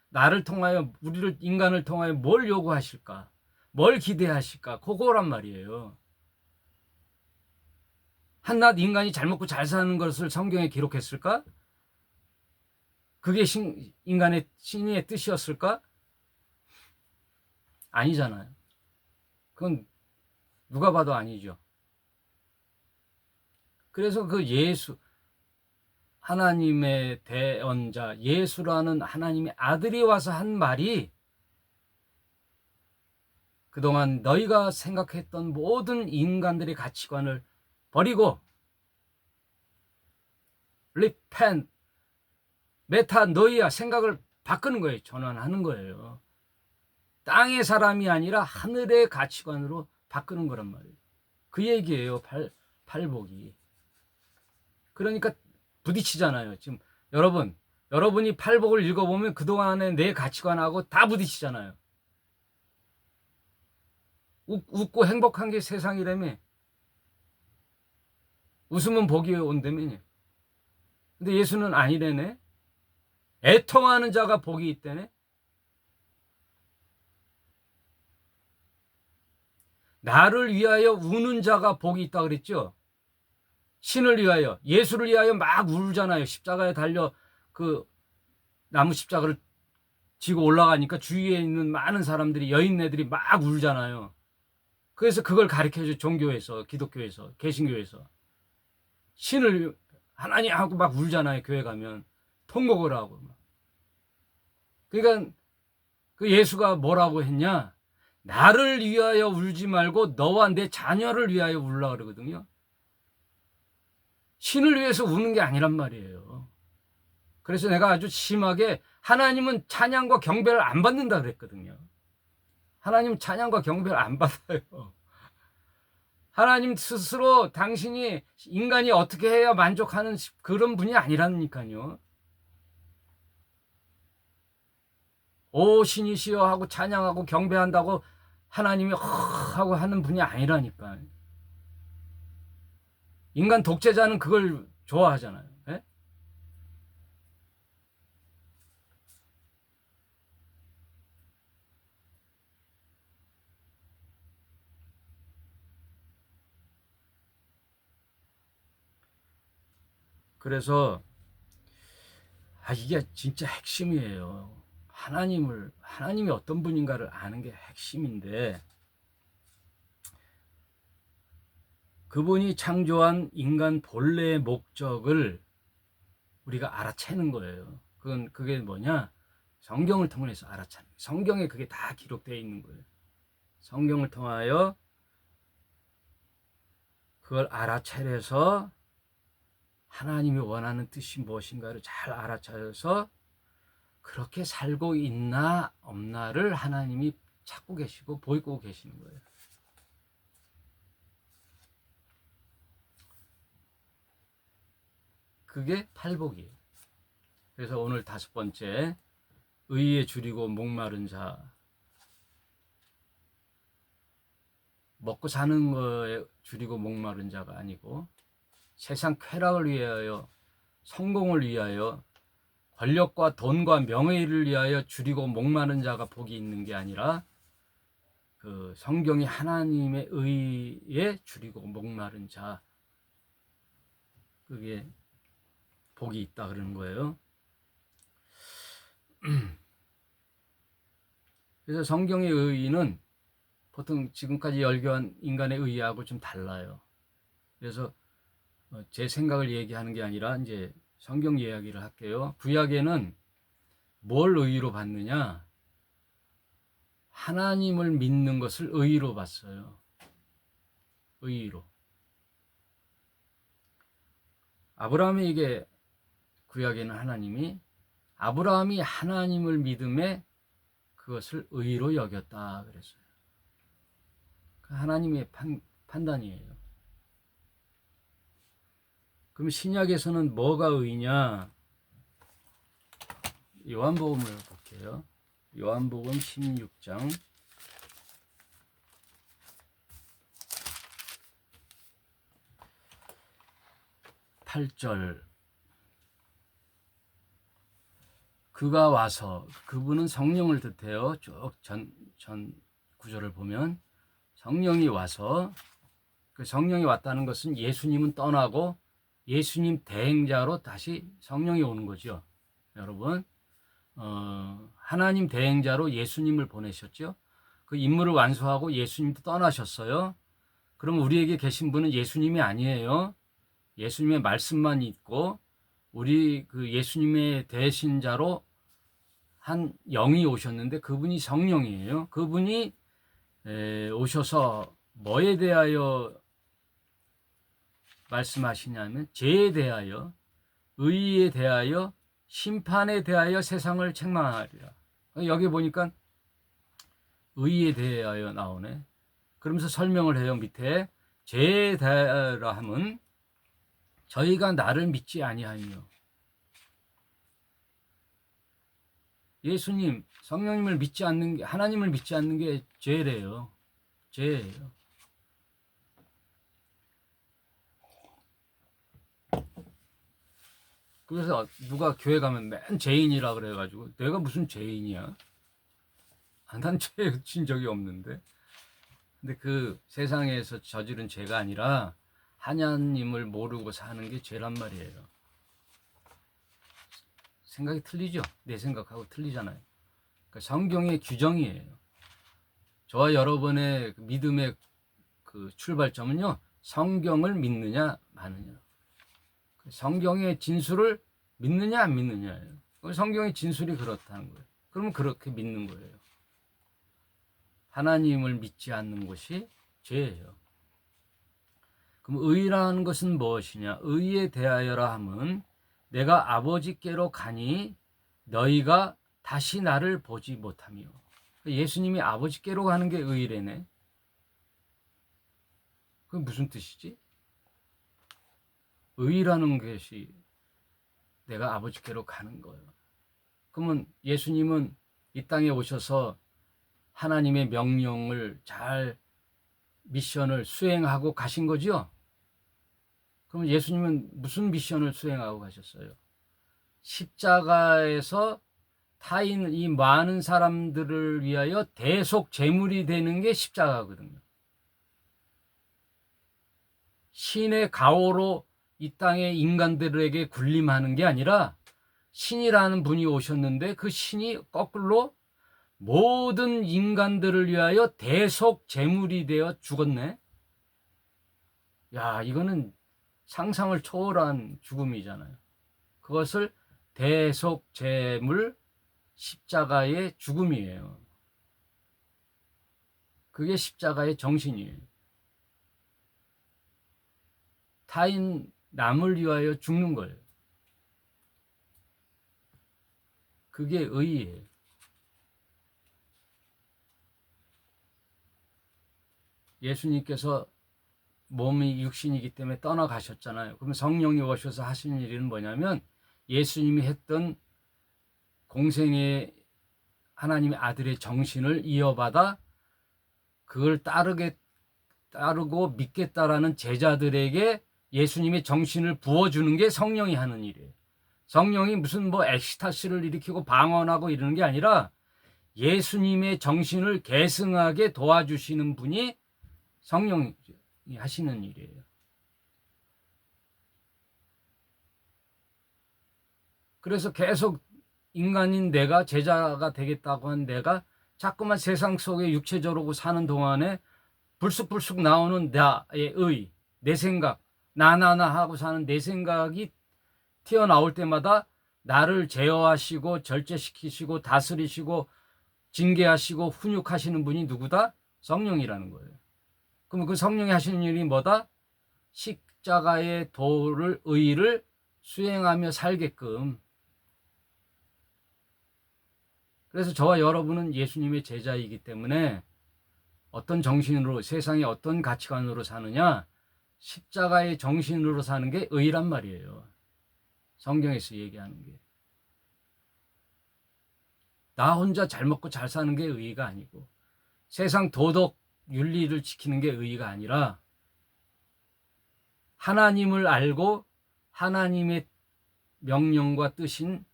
나를 통하여, 우리를, 인간을 통하여 뭘 요구하실까? 뭘 기대하실까? 그거란 말이에요. 한낱 인간이 잘 먹고 잘 사는 것을 성경에 기록했을까? 그게 인간의 신의 뜻이었을까? 아니잖아요. 그건 누가 봐도 아니죠. 그래서 그 예수, 하나님의 대언자 예수라는 하나님의 아들이 와서 한 말이 그동안 너희가 생각했던 모든 인간들의 가치관을 버리고 repent, 메타노이아, 생각을 바꾸는 거예요. 전환하는 거예요. 땅의 사람이 아니라 하늘의 가치관으로 바꾸는 거란 말이에요. 그 얘기예요. 팔복이. 그러니까 부딪히잖아요. 지금 여러분이 팔복을 읽어보면 그동안의 내 가치관하고 다 부딪히잖아요. 웃고 행복한 게 세상이라며. 웃으면 복이 온다며. 근데 예수는 아니래네. 애통하는 자가 복이 있다네. 나를 위하여 우는 자가 복이 있다 그랬죠. 신을 위하여, 예수를 위하여 막 울잖아요. 십자가에 달려 그 나무 십자가를 지고 올라가니까 주위에 있는 많은 사람들이, 여인네들이 막 울잖아요. 그래서 그걸 가르쳐줘. 종교에서, 기독교에서, 개신교에서. 신을 하나님 하고 막 울잖아요. 교회 가면 통곡을 하고. 그러니까 그 예수가 뭐라고 했냐? 나를 위하여 울지 말고 너와 내 자녀를 위하여 울라 그러거든요. 신을 위해서 우는 게 아니란 말이에요. 그래서 내가 아주 심하게 하나님은 찬양과 경배를 안 받는다 그랬거든요. 하나님 찬양과 경배를 안 받아요. 하나님 스스로 당신이, 인간이 어떻게 해야 만족하는 그런 분이 아니라니까요. 오 신이시여 하고 찬양하고 경배한다고 하나님이 하고 하는 분이 아니라니까. 인간 독재자는 그걸 좋아하잖아요. 예? 그래서 이게 진짜 핵심이에요. 하나님이 어떤 분인가를 아는 게 핵심인데, 그분이 창조한 인간 본래의 목적을 우리가 알아채는 거예요. 그게 뭐냐? 성경을 통해서 알아차는 거예요. 성경에 그게 다 기록되어 있는 거예요. 성경을 통하여 그걸 알아차려서 하나님이 원하는 뜻이 무엇인가를 잘 알아차려서 그렇게 살고 있나 없나를 하나님이 찾고 계시고 보이고 계시는 거예요. 그게 팔복이에요. 그래서 오늘 5번째, 의에 줄이고 목마른 자. 먹고 사는 거에 줄이고 목마른 자가 아니고, 세상 쾌락을 위하여, 성공을 위하여, 권력과 돈과 명예를 위하여 줄이고 목마른 자가 복이 있는 게 아니라, 그 성경이 하나님의 의에 줄이고 목마른 자, 그게 복이 있다 그러는 거예요. 그래서 성경의 의는 보통 지금까지 열교한 인간의 의하고 좀 달라요. 그래서 제 생각을 얘기하는 게 아니라 이제 성경 이야기를 할게요. 구약에는 뭘 의로 봤느냐? 하나님을 믿는 것을 의로 봤어요. 의로. 아브라함에게 구약에는 하나님이, 아브라함이 하나님을 믿음에 그것을 의로 여겼다 그랬어요. 하나님의 판단이에요. 그럼 신약에서는 뭐가 의냐? 요한복음을 볼게요. 요한복음 16장 8절. 그가 와서, 그분은 성령을 뜻해요. 쭉 전 구절을 보면 성령이 와서, 그 성령이 왔다는 것은 예수님은 떠나고 예수님 대행자로 다시 성령이 오는 거죠. 여러분, 하나님 대행자로 예수님을 보내셨죠. 그 임무를 완수하고 예수님도 떠나셨어요. 그럼 우리에게 계신 분은 예수님이 아니에요. 예수님의 말씀만 있고, 우리 그 예수님의 대신자로 한 영이 오셨는데 그분이 성령이에요. 그분이 오셔서 뭐에 대하여 말씀하시냐면 죄에 대하여, 의에 대하여, 심판에 대하여 세상을 책망하리라. 여기 보니까 의에 대하여 나오네. 그러면서 설명을 해요. 밑에 죄에 대하여 함은 저희가 나를 믿지 아니하며, 예수님, 성령님을 믿지 않는 게, 하나님을 믿지 않는 게 죄래요. 죄예요. 그래서 누가 교회 가면 맨 죄인이라 그래가지고, 내가 무슨 죄인이야? 난 죄 진 적이 없는데. 근데 그 세상에서 저지른 죄가 아니라 하나님을 모르고 사는 게 죄란 말이에요. 생각이 틀리죠? 내 생각하고 틀리잖아요. 그러니까 성경의 규정이에요. 저와 여러분의 믿음의 그 출발점은요, 성경을 믿느냐 마느냐, 성경의 진술을 믿느냐 안 믿느냐예요. 성경의 진술이 그렇다는 거예요. 그러면 그렇게 믿는 거예요. 하나님을 믿지 않는 것이 죄예요. 그럼 의라는 것은 무엇이냐? 의에 대하여라 함은 내가 아버지께로 가니 너희가 다시 나를 보지 못하며. 예수님이 아버지께로 가는 게 의래네. 그게 무슨 뜻이지? 의라는 것이 내가 아버지께로 가는 거예요. 그러면 예수님은 이 땅에 오셔서 하나님의 명령을 잘 미션을 수행하고 가신 거죠? 그럼 예수님은 무슨 미션을 수행하고 가셨어요? 십자가에서 타인, 이 많은 사람들을 위하여 대속 제물이 되는 게 십자가거든요. 신의 가호로 이 땅의 인간들에게 군림하는 게 아니라 신이라는 분이 오셨는데 그 신이 거꾸로 모든 인간들을 위하여 대속 제물이 되어 죽었네. 야, 이거는 상상을 초월한 죽음이잖아요. 그것을 대속 제물, 십자가의 죽음이에요. 그게 십자가의 정신이에요. 타인, 남을 위하여 죽는 거예요. 그게 의예요. 예수님께서 몸이 육신이기 때문에 떠나가셨잖아요. 그러면 성령이 오셔서 하시는 일은 뭐냐면 예수님이 했던 공생의 하나님의 아들의 정신을 이어받아 그걸 따르고 믿겠다라는 제자들에게 예수님의 정신을 부어주는 게 성령이 하는 일이에요. 성령이 무슨 뭐 엑스타시를 일으키고 방언하고 이러는 게 아니라 예수님의 정신을 계승하게 도와주시는 분이 성령이 하시는 일이에요. 그래서 계속 인간인 내가, 제자가 되겠다고 한 내가 자꾸만 세상 속에 육체적으로 사는 동안에 불쑥불쑥 나오는 나의 의, 내 생각, 나나나 하고 사는 내 생각이 튀어나올 때마다 나를 제어하시고 절제시키시고 다스리시고 징계하시고 훈육하시는 분이 누구다? 성령이라는 거예요. 그럼 그 성령이 하시는 일이 뭐다? 십자가의 도를, 의를 수행하며 살게끔. 그래서 저와 여러분은 예수님의 제자이기 때문에 어떤 정신으로, 세상의 어떤 가치관으로 사느냐? 십자가의 정신으로 사는 게 의란 말이에요. 성경에서 얘기하는 게. 나 혼자 잘 먹고 잘 사는 게 의의가 아니고, 세상 도덕 윤리를 지키는 게 의의가 아니라, 하나님을 알고 하나님의 명령과 뜻인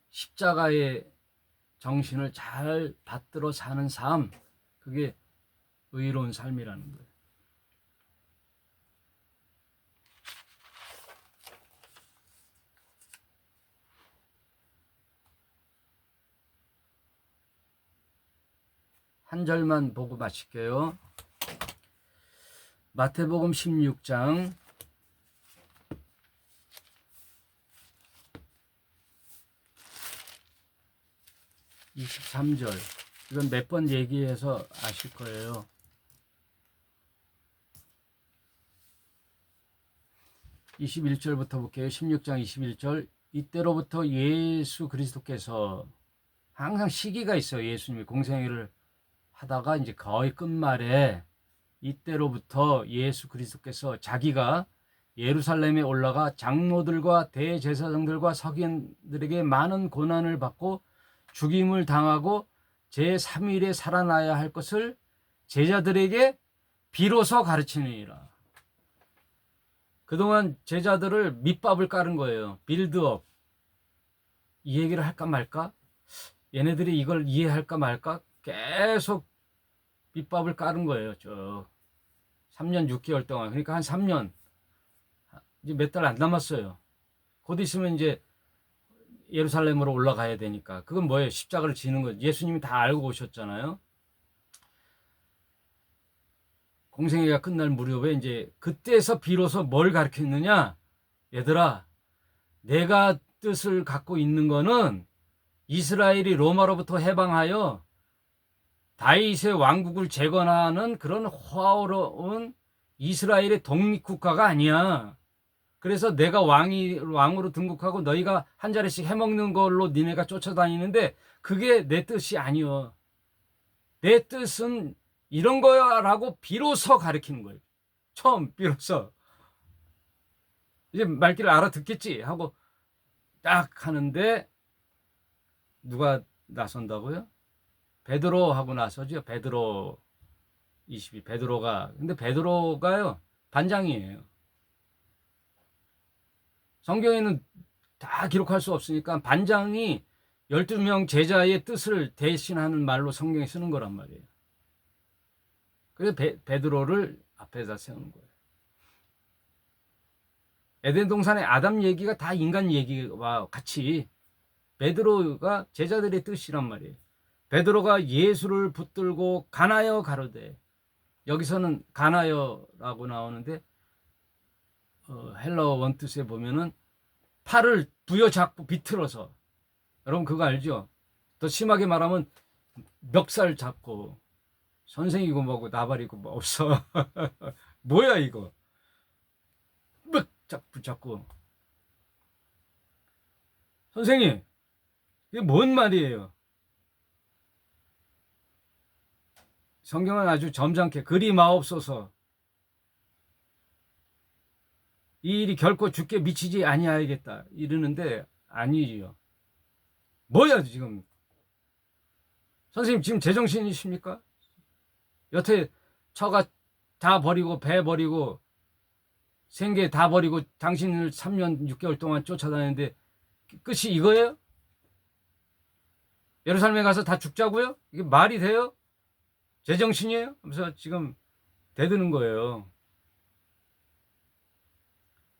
십자가의 정신을 잘 받들어 사는 삶, 그게 의로운 삶이라는 거예요. 한 절만 보고 마칠게요. 마태복음 16장 23절. 이건 몇 번 얘기해서 아실 거예요. (21절부터) 볼게요. 16장 21절. 이때로부터 예수 그리스도께서, 항상 시기가 있어요. 예수님이 공생애를 하다가 이제 거의 끝말에, 이때로부터 예수 그리스도께서 자기가 예루살렘에 올라가 장로들과 대제사장들과 서기관들에게 많은 고난을 받고 죽임을 당하고 제3일에 살아나야 할 것을 제자들에게 비로소 가르치느니라. 그동안 제자들을 밑밥을 깔은 거예요. 빌드업. 이 얘기를 할까 말까? 얘네들이 이걸 이해할까 말까? 계속 밑밥을 깔은 거예요. 3년 6개월 동안. 그러니까 한 3년. 이제 몇 달 안 남았어요. 곧 있으면 이제 예루살렘으로 올라가야 되니까. 그건 뭐예요? 십자가를 지는 거예요. 예수님이 다 알고 오셨잖아요. 공생애가 끝날 무렵에 이제 그때서 비로소 뭘 가르쳤느냐? 얘들아, 내가 뜻을 갖고 있는 거는 이스라엘이 로마로부터 해방하여 다윗의 왕국을 재건하는 그런 호화로운 이스라엘의 독립국가가 아니야. 그래서 내가 왕으로 등극하고 너희가 한 자리씩 해먹는 걸로 니네가 쫓아다니는데 그게 내 뜻이 아니여. 내 뜻은 이런 거야 라고 비로소 가르치는 거예요. 처음 비로소. 이제 말귀를 알아듣겠지 하고 딱 하는데 누가 나선다고요? 베드로 하고 나서죠. 베드로 22. 베드로가. 근데 베드로가요, 반장이에요. 성경에는 다 기록할 수 없으니까 반장이 12명 제자의 뜻을 대신하는 말로 성경에 쓰는 거란 말이에요. 그래서 베드로를 앞에다 세우는 거예요. 에덴 동산의 아담 얘기가 다 인간 얘기와 같이 베드로가 제자들의 뜻이란 말이에요. 베드로가 예수를 붙들고 가나여 가로되, 여기서는 가나여라고 나오는데 헬라어 원뜻에 보면은 팔을 부여잡고 비틀어서, 여러분 그거 알죠? 더 심하게 말하면 멱살 잡고, 선생이고 뭐고 나발이고 뭐 없어. 뭐야 이거? 멱 붙잡고. 선생님, 이게 뭔 말이에요? 성경은 아주 점잖게 그리 마옵소서. 이 일이 결코 주께 미치지 아니하겠다 이러는데 아니지요. 뭐야 지금? 선생님 지금 제정신이십니까? 여태 처가 다 버리고 배 버리고 생계 다 버리고 당신을 3년 6개월 동안 쫓아다녔는데 끝이 이거예요? 예루살렘에 가서 다 죽자고요? 이게 말이 돼요? 제정신이에요? 하면서 지금 대드는 거예요.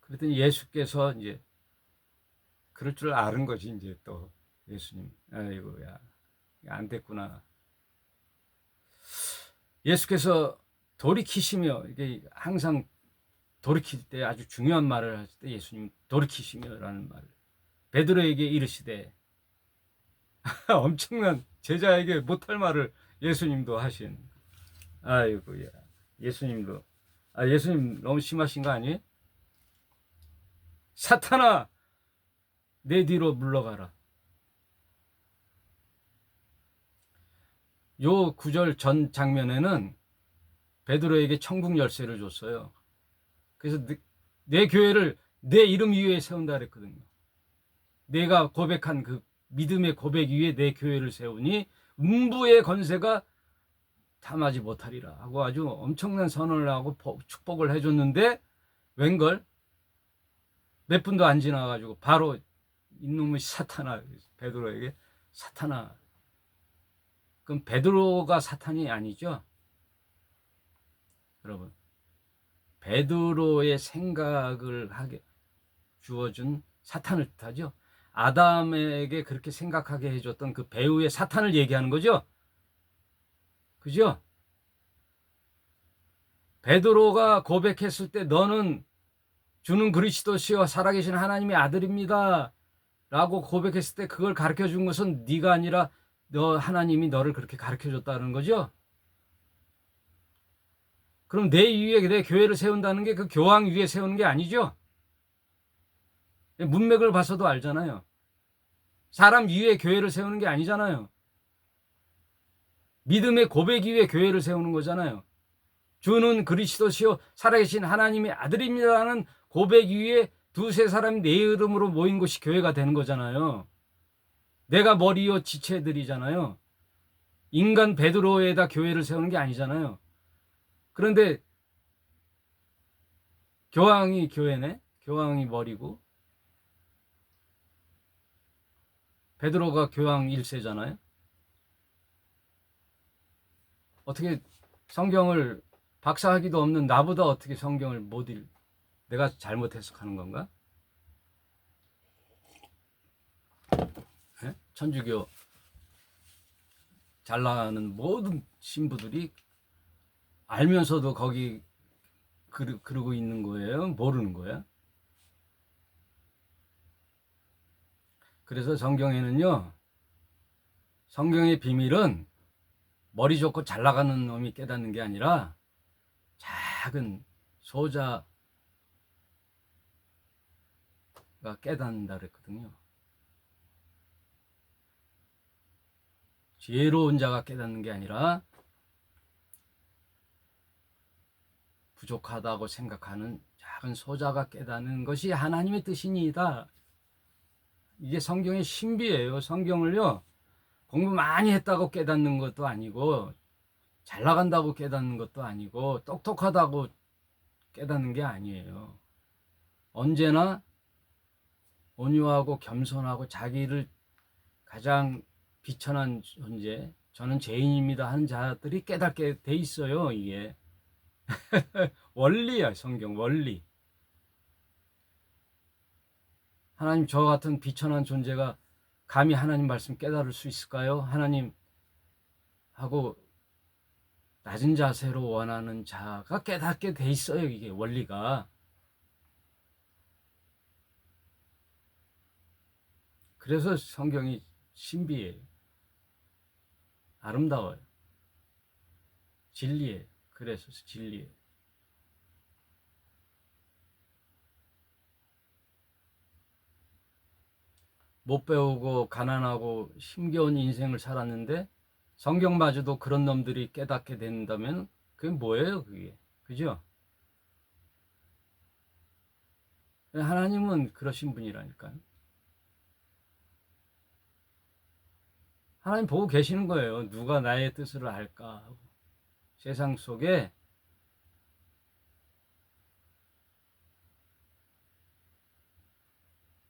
그랬더니 예수께서 이제 그럴 줄 아는 거지. 이제 또 예수님, 아이고 야, 안 됐구나. 예수께서 돌이키시며, 이게 항상 돌이킬 때 아주 중요한 말을 하실 때 예수님 돌이키시며라는 말을 베드로에게 이르시되, 엄청난 제자에게 못할 말을 예수님도 하신. 아이고야, 예수님도, 예수님 너무 심하신 거 아니에요? 사탄아, 내 뒤로 물러가라. 요 구절 전 장면에는 베드로에게 천국 열쇠를 줬어요. 그래서 내 교회를 내 이름 위에 세운다 그랬거든요. 내가 고백한 그 믿음의 고백 위에 내 교회를 세우니 음부의 건세가 탐하지 못하리라 하고 아주 엄청난 선언을 하고 축복을 해줬는데 웬걸 몇 분도 안 지나가지고 바로 이놈의 사탄아, 베드로에게 사탄아. 그럼 베드로가 사탄이 아니죠? 여러분, 베드로의 생각을 하게 주어준 사탄을 뜻하죠. 아담에게 그렇게 생각하게 해줬던 그 배우의 사탄을 얘기하는 거죠. 그죠? 베드로가 고백했을 때 너는 주는 그리스도시요 살아계신 하나님의 아들입니다 라고 고백했을 때 그걸 가르쳐 준 것은 네가 아니라 하나님이 너를 그렇게 가르쳐 줬다는 거죠. 그럼 내 위에 내 교회를 세운다는 게 그 교황 위에 세우는 게 아니죠. 문맥을 봐서도 알잖아요. 사람 위에 교회를 세우는 게 아니잖아요. 믿음의 고백 위에 교회를 세우는 거잖아요. 주는 그리스도시요 살아계신 하나님의 아들입니다라는 고백 위에 두세 사람이 내 이름으로 모인 곳이 교회가 되는 거잖아요. 내가 머리요 지체들이잖아요. 인간 베드로에다 교회를 세우는 게 아니잖아요. 그런데 교황이 교회네? 교황이 머리고 베드로가 교황 1세잖아요. 어떻게 성경을 박사학위도 없는 나보다 어떻게 성경을 못 내가 잘못 해석하는 건가? 네? 천주교 잘 나가는 모든 신부들이 알면서도 거기 그러고 있는 거예요? 모르는 거야? 그래서 성경에는요, 성경의 비밀은 머리 좋고 잘 나가는 놈이 깨닫는 게 아니라 작은 소자가 깨닫는다 그랬거든요. 지혜로운 자가 깨닫는 게 아니라 부족하다고 생각하는 작은 소자가 깨닫는 것이 하나님의 뜻이니이다. 이게 성경의 신비예요. 성경을요, 공부 많이 했다고 깨닫는 것도 아니고 잘 나간다고 깨닫는 것도 아니고 똑똑하다고 깨닫는 게 아니에요. 언제나 온유하고 겸손하고 자기를 가장 비천한 존재, 저는 죄인입니다 하는 자들이 깨닫게 돼 있어요. 이게 원리야. 성경 원리. 하나님, 저 같은 비천한 존재가 감히 하나님 말씀 깨달을 수 있을까요? 하나님 하고 낮은 자세로 원하는 자가 깨닫게 돼 있어요. 이게 원리가. 그래서 성경이 신비해요. 아름다워요. 진리예요. 그래서 진리예요. 못 배우고 가난하고 힘겨운 인생을 살았는데 성경마저도 그런 놈들이 깨닫게 된다면 그게 뭐예요? 그게. 그죠? 하나님은 그러신 분이라니까요. 하나님 보고 계시는 거예요. 누가 나의 뜻을 알까 하고. 세상 속에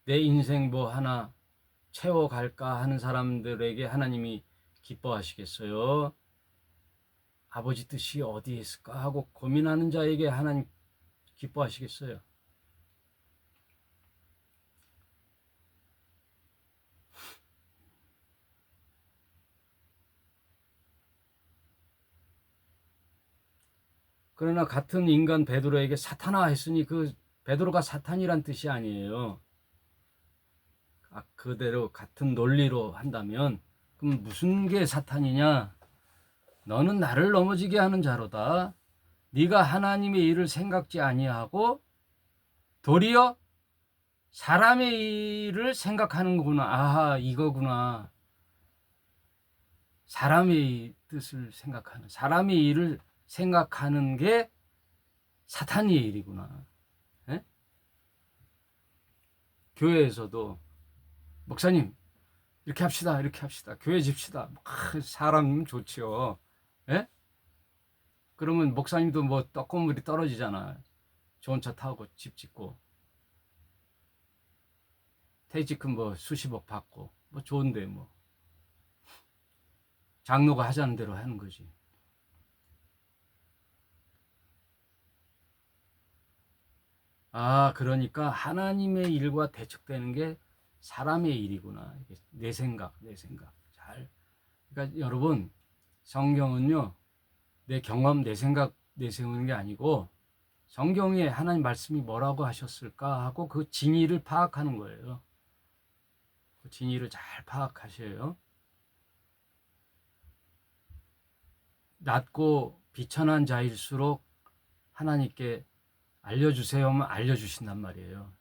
내 인생 뭐 하나 채워갈까 하는 사람들에게 하나님이 기뻐하시겠어요? 아버지 뜻이 어디에 있을까 하고 고민하는 자에게 하나님 기뻐하시겠어요? 그러나 같은 인간 베드로에게 사탄아 했으니 그 베드로가 사탄이란 뜻이 아니에요. 그대로 같은 논리로 한다면 그럼 무슨 게 사탄이냐? 너는 나를 넘어지게 하는 자로다. 네가 하나님의 일을 생각지 아니하고 도리어 사람의 일을 생각하는 거구나. 아하, 이거구나. 사람의 뜻을 생각하는, 사람의 일을 생각하는 게 사탄의 일이구나. 예? 교회에서도 목사님 이렇게 합시다, 이렇게 합시다, 교회 집시다. 사람 좋지요. 예? 그러면 목사님도 뭐 떡고물이 떨어지잖아. 좋은 차 타고 집 짓고 퇴직금 뭐 수십억 받고 뭐 좋은데 뭐 장로가 하자는 대로 하는 거지. 그러니까 하나님의 일과 대척되는 게 사람의 일이구나. 내 생각. 그러니까 여러분, 성경은요, 내 경험, 내 생각 내세우는 게 아니고 성경에 하나님 말씀이 뭐라고 하셨을까 하고 그 진의를 파악하는 거예요. 그 진의를 잘 파악하셔요. 낮고 비천한 자일수록 하나님께 알려주세요 하면 알려주신단 말이에요.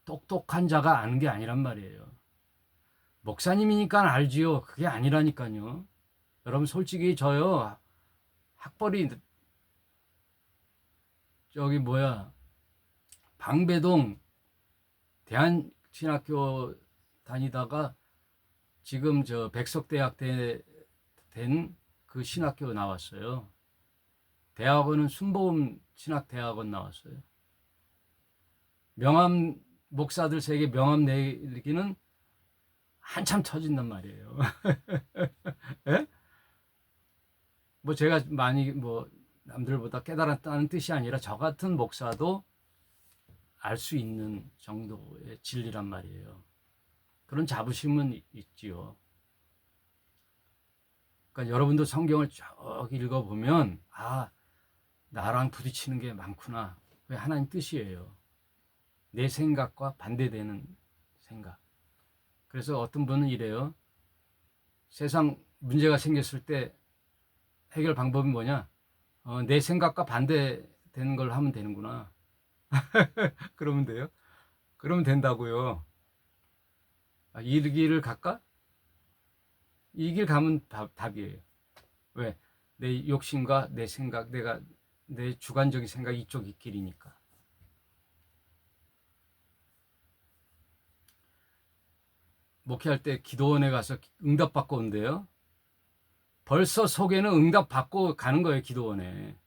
똑똑한 자가 아는 게 아니란 말이에요. 목사님이니까 알지요. 그게 아니라니까요. 여러분 솔직히 저요. 학벌이 저기 방배동 대한신학교 다니다가 지금 저 백석대학 된 그 신학교 나왔어요. 대학원은 순복음 신학대학원 나왔어요. 명함 목사들 세계 명함 내기는 한참 터진단 말이에요. 예? 뭐 제가 많이 뭐 남들보다 깨달았다는 뜻이 아니라 저 같은 목사도 알 수 있는 정도의 진리란 말이에요. 그런 자부심은 있지요. 그러니까 여러분도 성경을 쭉 읽어보면 나랑 부딪히는 게 많구나. 왜 하나님 뜻이에요. 내 생각과 반대되는 생각. 그래서 어떤 분은 이래요. 세상 문제가 생겼을 때 해결 방법이 뭐냐? 내 생각과 반대되는 걸 하면 되는구나. 그러면 돼요? 그러면 된다고요. 이 길을 갈까? 이 길 가면 답이에요. 왜? 내 욕심과 내 생각, 내 주관적인 생각 이쪽 길이니까. 목회할 때 기도원에 가서 응답받고 온대요. 벌써 속에는 응답받고 가는 거예요. 기도원에.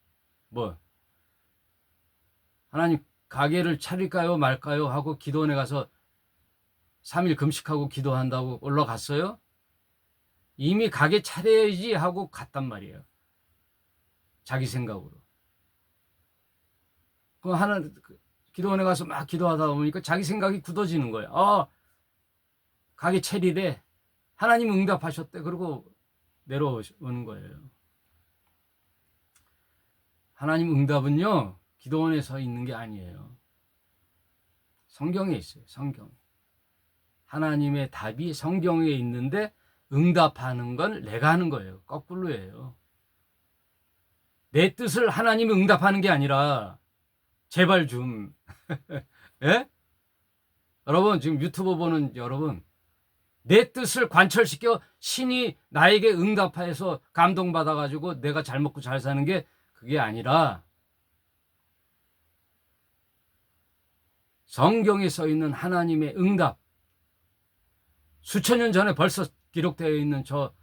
하나님 가게를 차릴까요 말까요 하고 기도원에 가서 3일 금식하고 기도한다고 올라갔어요. 이미 가게 차려야지 하고 갔단 말이에요. 자기 생각으로. 기도원에 가서 막 기도하다 보니까 자기 생각이 굳어지는 거예요. 가게 차리래. 하나님 응답하셨대. 그러고 내려오는 거예요. 하나님 응답은요, 기도원에 서 있는 게 아니에요. 성경에 있어요. 성경. 하나님의 답이 성경에 있는데 응답하는 건 내가 하는 거예요. 거꾸로예요. 내 뜻을 하나님이 응답하는 게 아니라 제발 좀 예? 여러분 지금 유튜브 보는 여러분 내 뜻을 관철시켜 신이 나에게 응답해서 감동받아가지고 내가 잘 먹고 잘 사는 게 그게 아니라 성경에 써 있는 하나님의 응답 수천 년 전에 벌써 기록되어 있는 저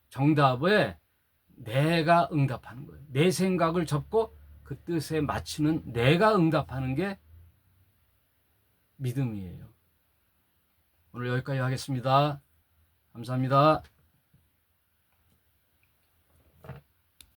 정답에 내가 응답하는 거예요. 내 생각을 접고 그 뜻에 맞추는 내가 응답하는 게 믿음이에요. 오늘 여기까지 하겠습니다. 감사합니다.